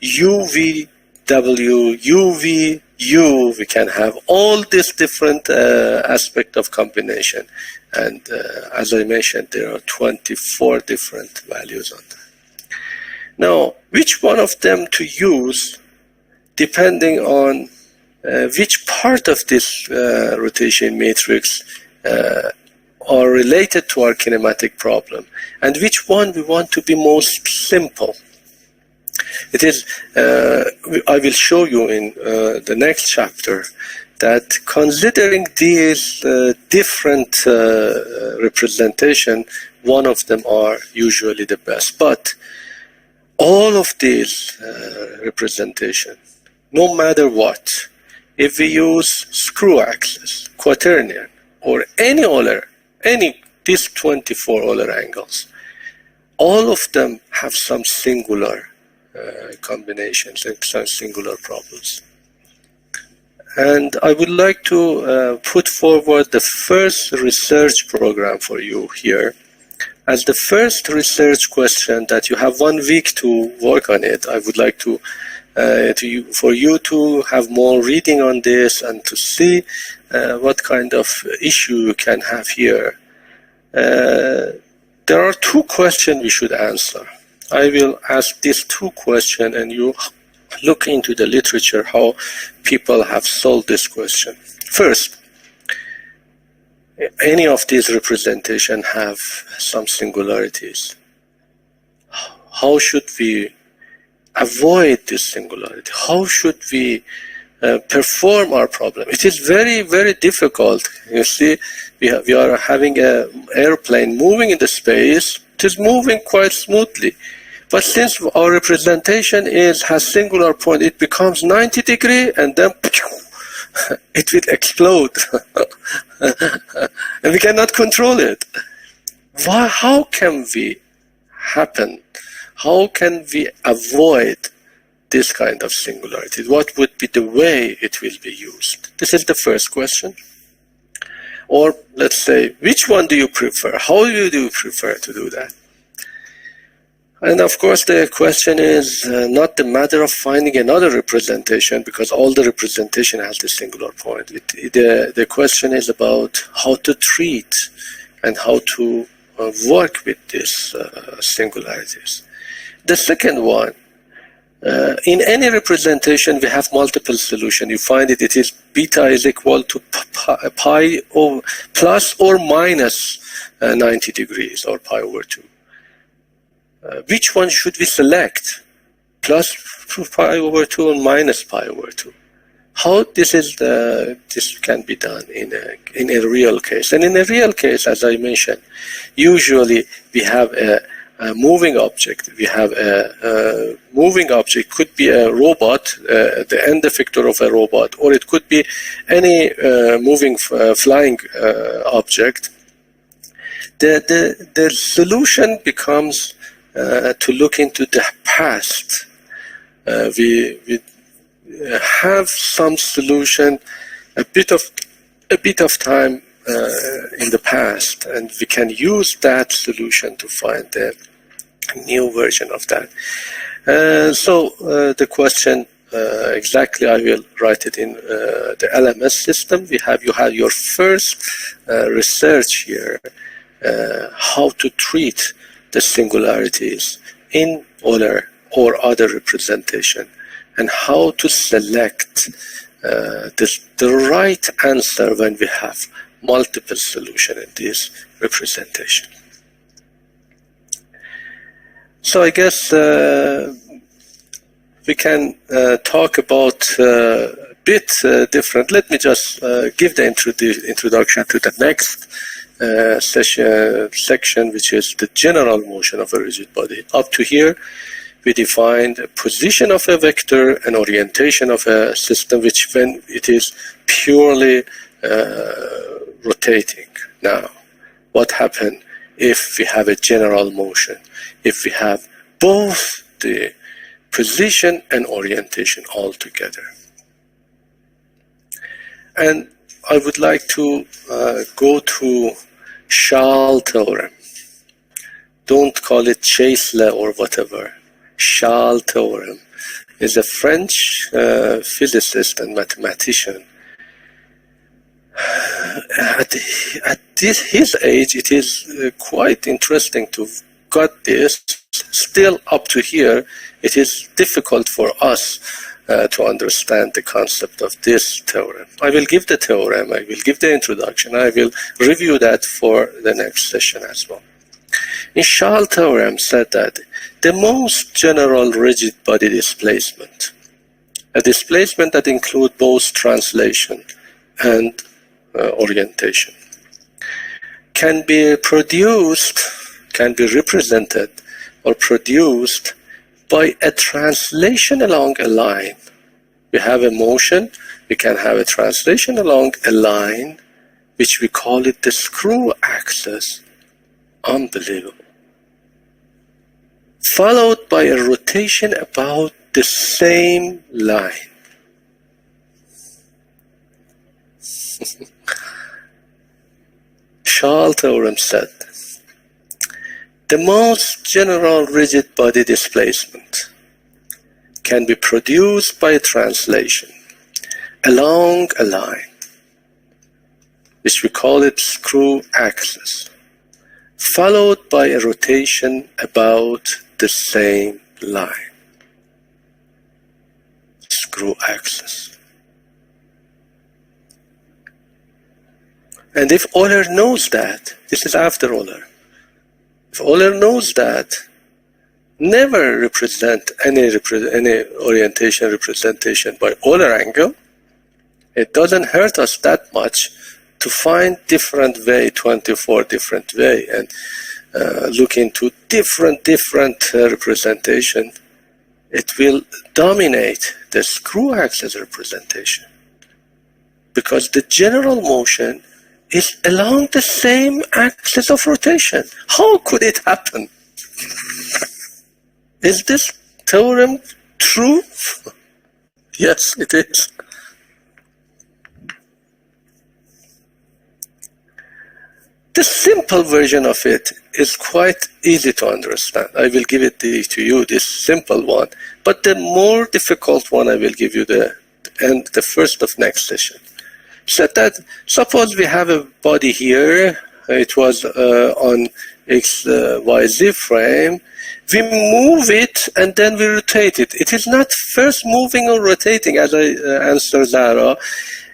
UVW, UVU, we can have all these different aspect of combination. And as I mentioned, there are 24 different values on that. Now, which one of them to use, depending on which part of this rotation matrix are related to our kinematic problem, and which one we want to be most simple. It is, I will show you in the next chapter that considering these different representation, one of them are usually the best. But all of these representation, no matter what, if we use screw axis, quaternion, or any Euler, these 24 Euler angles, all of them have some singular combinations and some singular problems. And I would like to put forward the first research program for you here. As the first research question that you have 1 week to work on it, I would like to for you to have more reading on this and to see what kind of issue you can have here. There are 2 questions we should answer. I will ask these 2 questions and you look into the literature how people have solved this question. First, any of these representations have some singularities. How should we avoid this singularity? How should we perform our problem? It is very, very difficult. You see, we are having an airplane moving in the space. It is moving quite smoothly. But since our representation has singular point, it becomes 90 degrees and then it will explode. And we cannot control it. How can we happen? How can we avoid this kind of singularity? What would be the way it will be used? This is the first question. Or let's say, which one do you prefer? How do you prefer to do that? And of course, the question is not the matter of finding another representation, because all the representation has the singular point. The question is about how to treat and how to work with these singularities. The second one, in any representation, we have multiple solutions. You find it is beta is equal to pi or plus or minus 90 degrees or pi over 2. Which one should we select? Plus pi over 2 and minus pi over 2. How this can be done in a real case? And in a real case, as I mentioned, usually we have a moving object. We have a moving object. Could be a robot, the end effector of a robot, or it could be any moving flying object. The solution becomes to look into the past. We have some solution, a bit of time in the past, and we can use that solution to find the new version of that. So the question exactly, I will write it in the LMS system. You have your first research here, how to treat the singularities in other or other representation, and how to select the right answer when we have multiple solutions in this representation. So I guess we can talk about a bit different. Let me just give the introduction to the next section, which is the general motion of a rigid body. Up to here, we defined a position of a vector and orientation of a system, which when it is purely rotating. Now, what happens if we have a general motion? If we have both the position and orientation all together. And I would like to go to Schall theorem. Don't call it Chasles or whatever. Schall theorem is a French physicist and mathematician. At his age, it is quite interesting to got this. Still up to here, it is difficult for us to understand the concept of this theorem. I will give the theorem, I will give the introduction, I will review that for the next session as well. In Schall theorem said that the most general rigid body displacement, a displacement that includes both translation and orientation, can be produced, can be represented or produced by a translation along a line. We have a motion, we can have a translation along a line, which we call it the screw axis. Unbelievable. Followed by a rotation about the same line. Schall theorem said, the most general rigid body displacement can be produced by a translation along a line, which we call it screw axis, followed by a rotation about the same line. screw axis. And if Euler knows that, this is after Euler, if Euler knows that, never represent any orientation representation by Euler angle, it doesn't hurt us that much to find different way, 24 different way, and look into different representation. It will dominate the screw axis representation because the general motion is along the same axis of rotation. How could it happen? Is this theorem true? Yes, it is. The simple version of it is quite easy to understand. I will give it to you, this simple one. But the more difficult one, I will give you the first of next session. So that suppose we have a body here. It was on XYZ frame. We move it and then we rotate it. It is not first moving or rotating, as I answered Zara.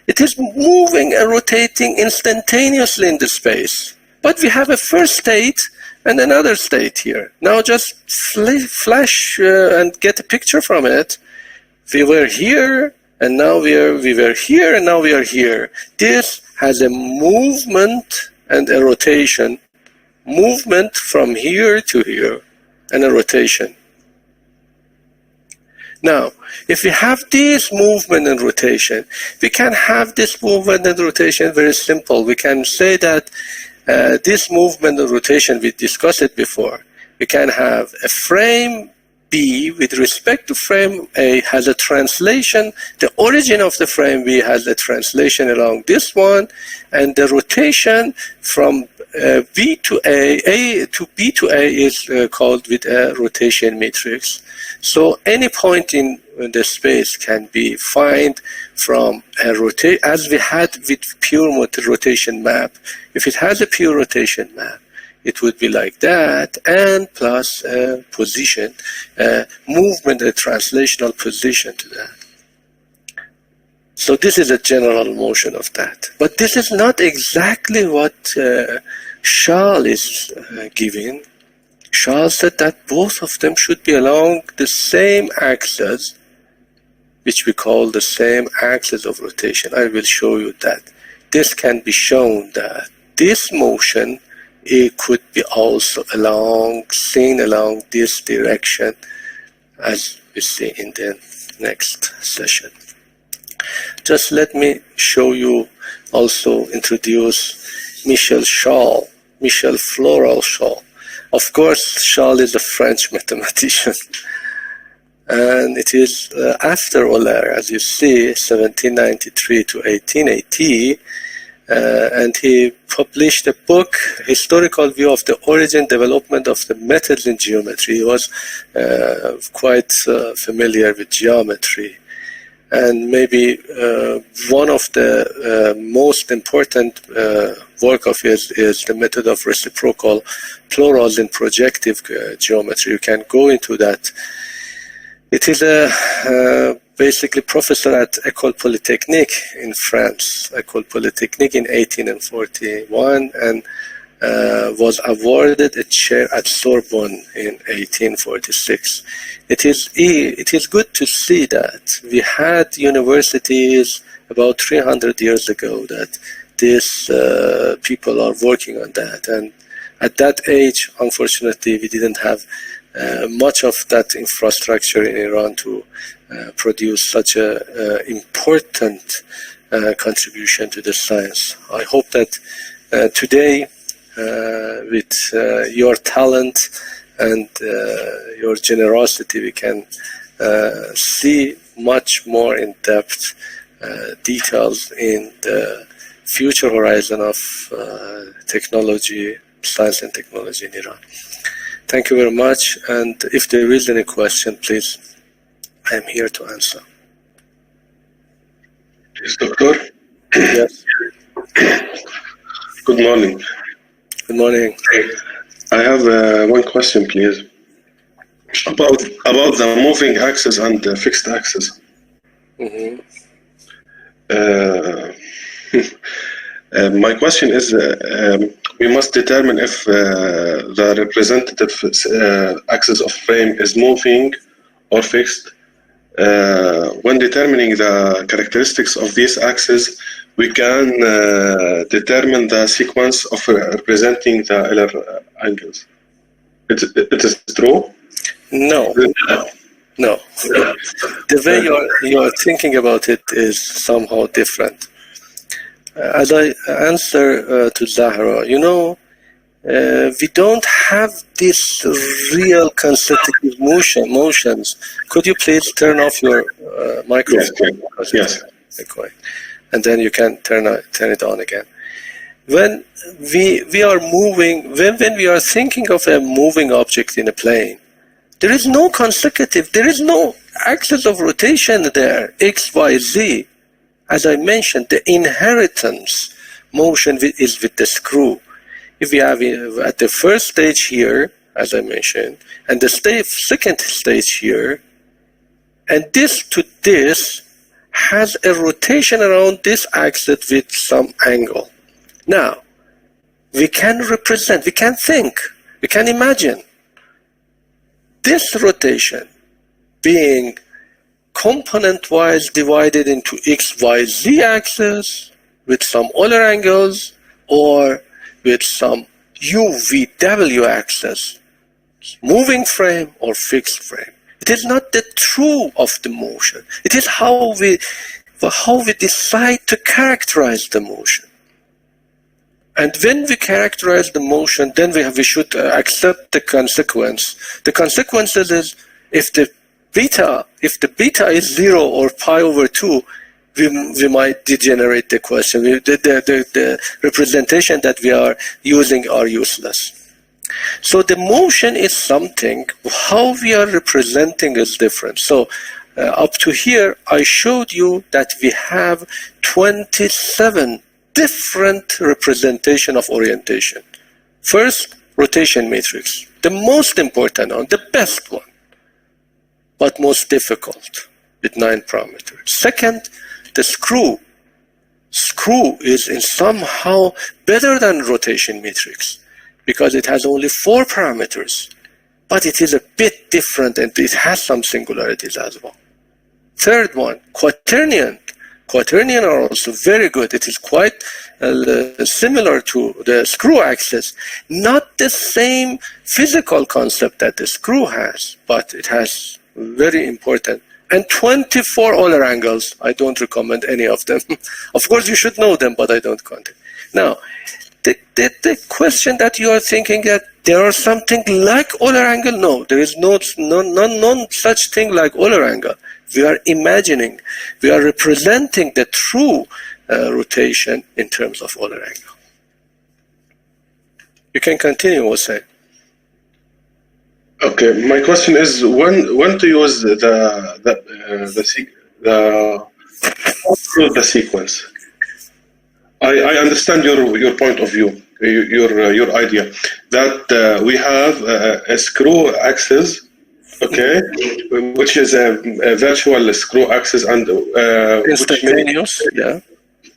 It is moving and rotating instantaneously in the space. But we have a first state and another state here. Now just flash and get a picture from it. We were here and now we were here and now we are here. This has a movement and a rotation. Movement from here to here and a rotation. Now, if we have this movement and rotation, we can have this movement and rotation very simple. We can say that this movement and rotation, we discussed it before. We can have a frame B with respect to frame A has a translation. The origin of the frame B has a translation along this one, and the rotation from B to A to B to A is called with a rotation matrix. So any point in the space can be found from a rotation, as we had with pure rotation map. If it has a pure rotation map, it would be like that, and plus position, movement, a translational position to that. So this is a general motion of that. But this is not exactly what Schall is giving. Schall said that both of them should be along the same axis, which we call the same axis of rotation. I will show you that. This can be shown that this motion, it could be also seen along this direction, as we see in the next session. Just let me show you, also introduce Michel Floral Schall. Of course, Schall is a French mathematician. And it is after Euler, as you see, 1793 to 1880, and he published a book, Historical View of the Origin, Development of the Methods in Geometry. He was quite familiar with geometry. And maybe one of the most important work of his is the method of reciprocal plurals in projective geometry. You can go into that. It is basically professor at École Polytechnique in France, École Polytechnique in 1841, and was awarded a chair at Sorbonne in 1846. It is good to see that we had universities about 300 years ago that these people are working on that, and at that age, unfortunately, we didn't have much of that infrastructure in Iran to produce such a important contribution to the science. I hope that today, with your talent and your generosity, we can see much more in depth details in the future horizon of technology, science and technology in Iran. Thank you very much, and if there is any question, please, I am here to answer. Yes, Doctor. Yes. Good morning. Good morning. I have one question, please, about the moving axis and the fixed axis. Mhm. My question is, we must determine if the representative axis of frame is moving or fixed. When determining the characteristics of these axes, we can determine the sequence of representing the LR angles. It is true? No. No. The way you are thinking about it is somehow different. As I answer to Zahra, we don't have this real consecutive motions. Could you please turn off your microphone? Yes. Okay. And then you can turn it on again. When we are moving, when we are thinking of a moving object in a plane, there is no consecutive, there is no axis of rotation there, X, Y, Z. As I mentioned, the inheritance motion is with the screw. If we have at the first stage here, as I mentioned, and the second stage here, and this to this has a rotation around this axis with some angle. Now, we can represent, we can think, we can imagine this rotation being component-wise divided into X, Y, Z axis with some other angles, or with some UVW axis, moving frame or fixed frame. It is not the true of the motion. It is how we decide to characterize the motion. And when we characterize the motion, then we should accept the consequence. The consequences is if the beta is 0 or pi over 2, we might degenerate the question. The representation that we are using are useless. So the motion is something, how we are representing is different. So up to here, I showed you that we have 27 different representation of orientation. First, rotation matrix, the most important one, the best one, but most difficult with 9 parameters. Second, the screw. Screw is in somehow better than rotation matrix because it has only 4 parameters, but it is a bit different and it has some singularities as well. Third one, quaternion. Quaternion are also very good. It is quite similar to the screw axis. Not the same physical concept that the screw has, but it has very important. And 24 other angles. I don't recommend any of them. Of course, you should know them, but I don't count it. Now, the question that you are thinking that there are something like Euler angle? No, there is no such thing like Euler angle. We are imagining, we are representing the true rotation in terms of Euler angle. You can continue, Hossein. Okay, my question is when to use the sequence. I understand your point of view, your idea that we have a screw axis, okay, which is a virtual screw axis and instantaneous,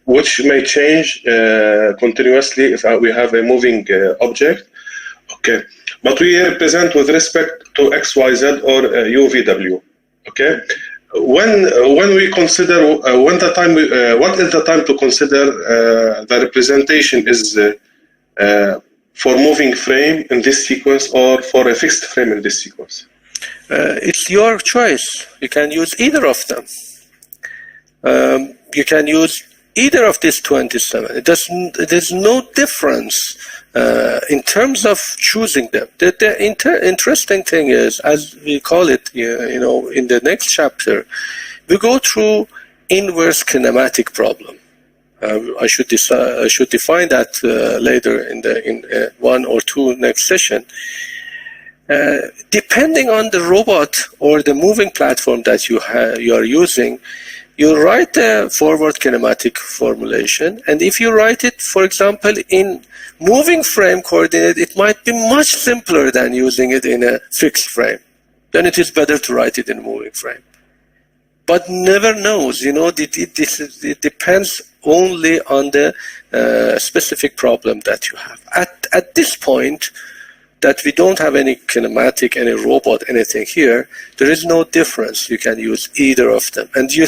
which may change continuously if we have a moving object, okay. But we represent with respect to XYZ or UVW, okay. When we consider what is the time to consider the representation is for moving frame in this sequence or for a fixed frame in this sequence? It's your choice. You can use either of them. You can use either of these 27. There's no difference in terms of choosing them. The interesting thing is, as we call it, in the next chapter, we go through inverse kinematic problem. I should define that later in 1 or 2 next session. Depending on the robot or the moving platform that you are using, you write the forward kinematic formulation, and if you write it, for example, in moving frame coordinate, it might be much simpler than using it in a fixed frame. Then it is better to write it in moving frame. but never knows. It depends only on the specific problem that you have. At this point, that we don't have any kinematic, any robot, anything here, there is no difference. You can use either of them. And you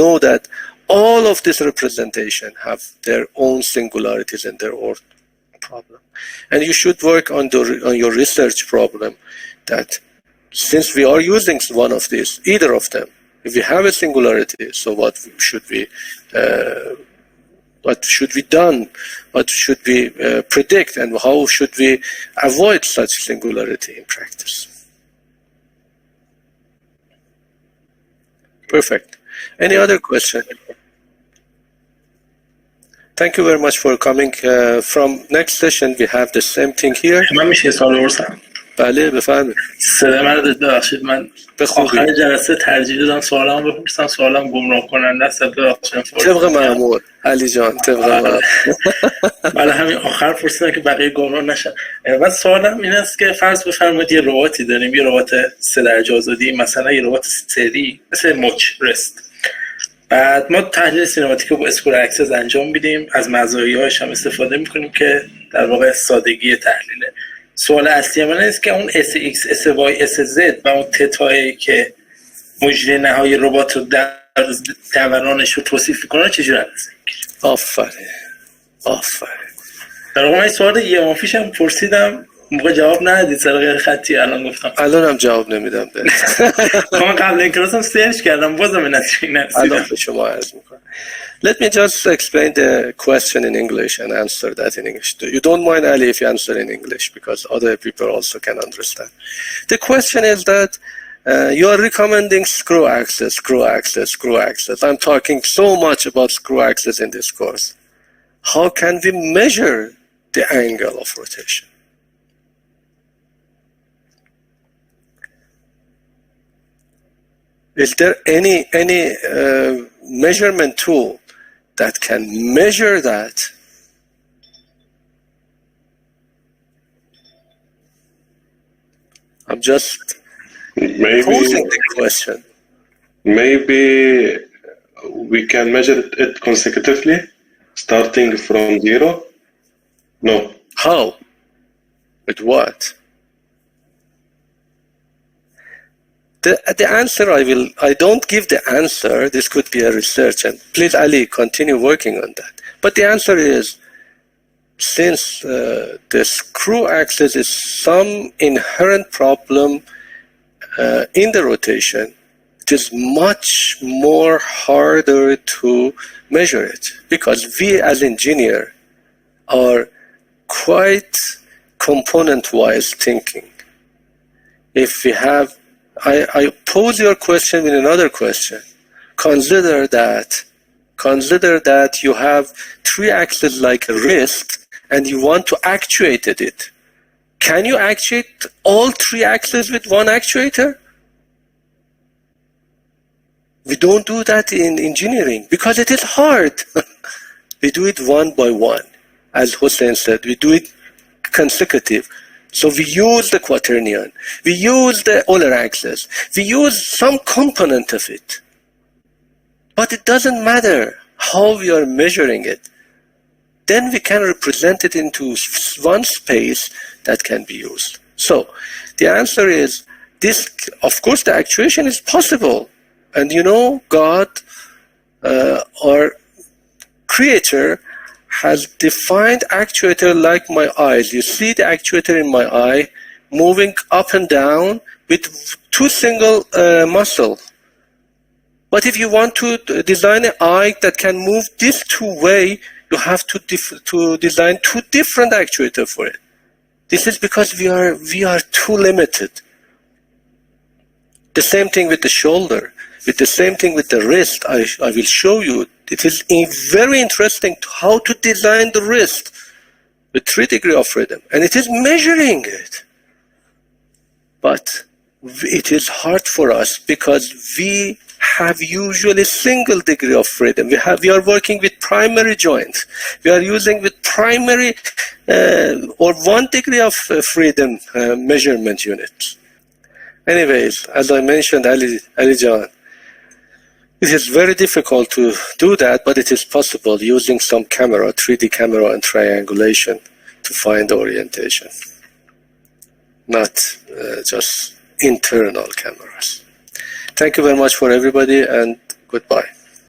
know that all of this representation have their own singularities and their own problem. And you should work on your research problem that since we are using one of these, either of them, if we have a singularity, so what should we done? What should we predict, and how should we avoid such singularity in practice? Perfect. Any other question? Thank you very much for coming. From next session, we have the same thing here. من میشه سوال بپرسم؟ بله بفرمایید. صدا من رو ببخشید، من آخر جلسه ترجیح دادم سوالامو بپرسم، سوالام گمراه کننده است. طبق معمول علی جان، طبق معمول. برای همین آخر پرسیدم که بقیه گمراه نشن. و سوالم این است که فرض بفرمایید یه رباتی داریم، یه ربات 3 درجه آزادی، مثلا یه ربات سری مثل مچ رست. بعد ما تحلیل سینماتیک رو با اسکور اکسس انجام میدیم، از مزایاش هم استفاده میکنیم که در واقع سادگی تحلیله. سوال اصلی من است که اون SX, SY, SZ و اون تتایی که مجری نهایی ربات رو در دورانش رو توصیف میکنه چجوری اندازه میگیره؟ آفرین. در واقع من سوال یه مافیش هم پرسیدم، موقع جواب ندید، سر غیر خطی الان گفتم. الان هم جواب نمیدم. من قبل این کلاس هم سرچ کردم، بازم نتیجه نرسیدم. الان به شما عرض میکنم. Let me just explain the question in English and answer that in English. You don't mind, Ali, if you answer in English, because other people also can understand. The question is that you are recommending screw axis. I'm talking so much about screw axis in this course. How can we measure the angle of rotation? Is there any measurement tool that can measure that? I'm just posing the question. Maybe we can measure it consecutively, starting from 0? No. How? With what? The answer I don't give the answer. This could be a research, and please, Ali, continue working on that. But the answer is, since the screw axis is some inherent problem in the rotation, it is much more harder to measure it, because we as engineers are quite component-wise thinking. If we have I pose your question with another question. Consider that you have 3 axes like a wrist and you want to actuate it. Can you actuate all 3 axes with one actuator? We don't do that in engineering because it is hard. We do it one by one. As Hussein said, we do it consecutive. So we use the quaternion, we use the Euler axis, we use some component of it. But it doesn't matter how we are measuring it. Then we can represent it into one space that can be used. So the answer is this. Of course, the actuation is possible. And God, our creator, has defined actuator like my eyes. You see the actuator in my eye moving up and down with 2 single muscles. But if you want to design an eye that can move these 2 ways, you have to design 2 different actuators for it. This is because we are too limited. The same thing with the shoulder. With the same thing with the wrist. I will show you. It is very interesting how to design the wrist with 3 degrees of freedom. And it is measuring it. But it is hard for us because we have usually single degree of freedom. We are working with primary joints. We are using with primary or 1 degree of freedom measurement units. Anyways, as I mentioned, Ali John, It is very difficult to do that, but it is possible using some camera, 3D camera and triangulation to find the orientation, not just internal cameras. Thank you very much for everybody, and goodbye.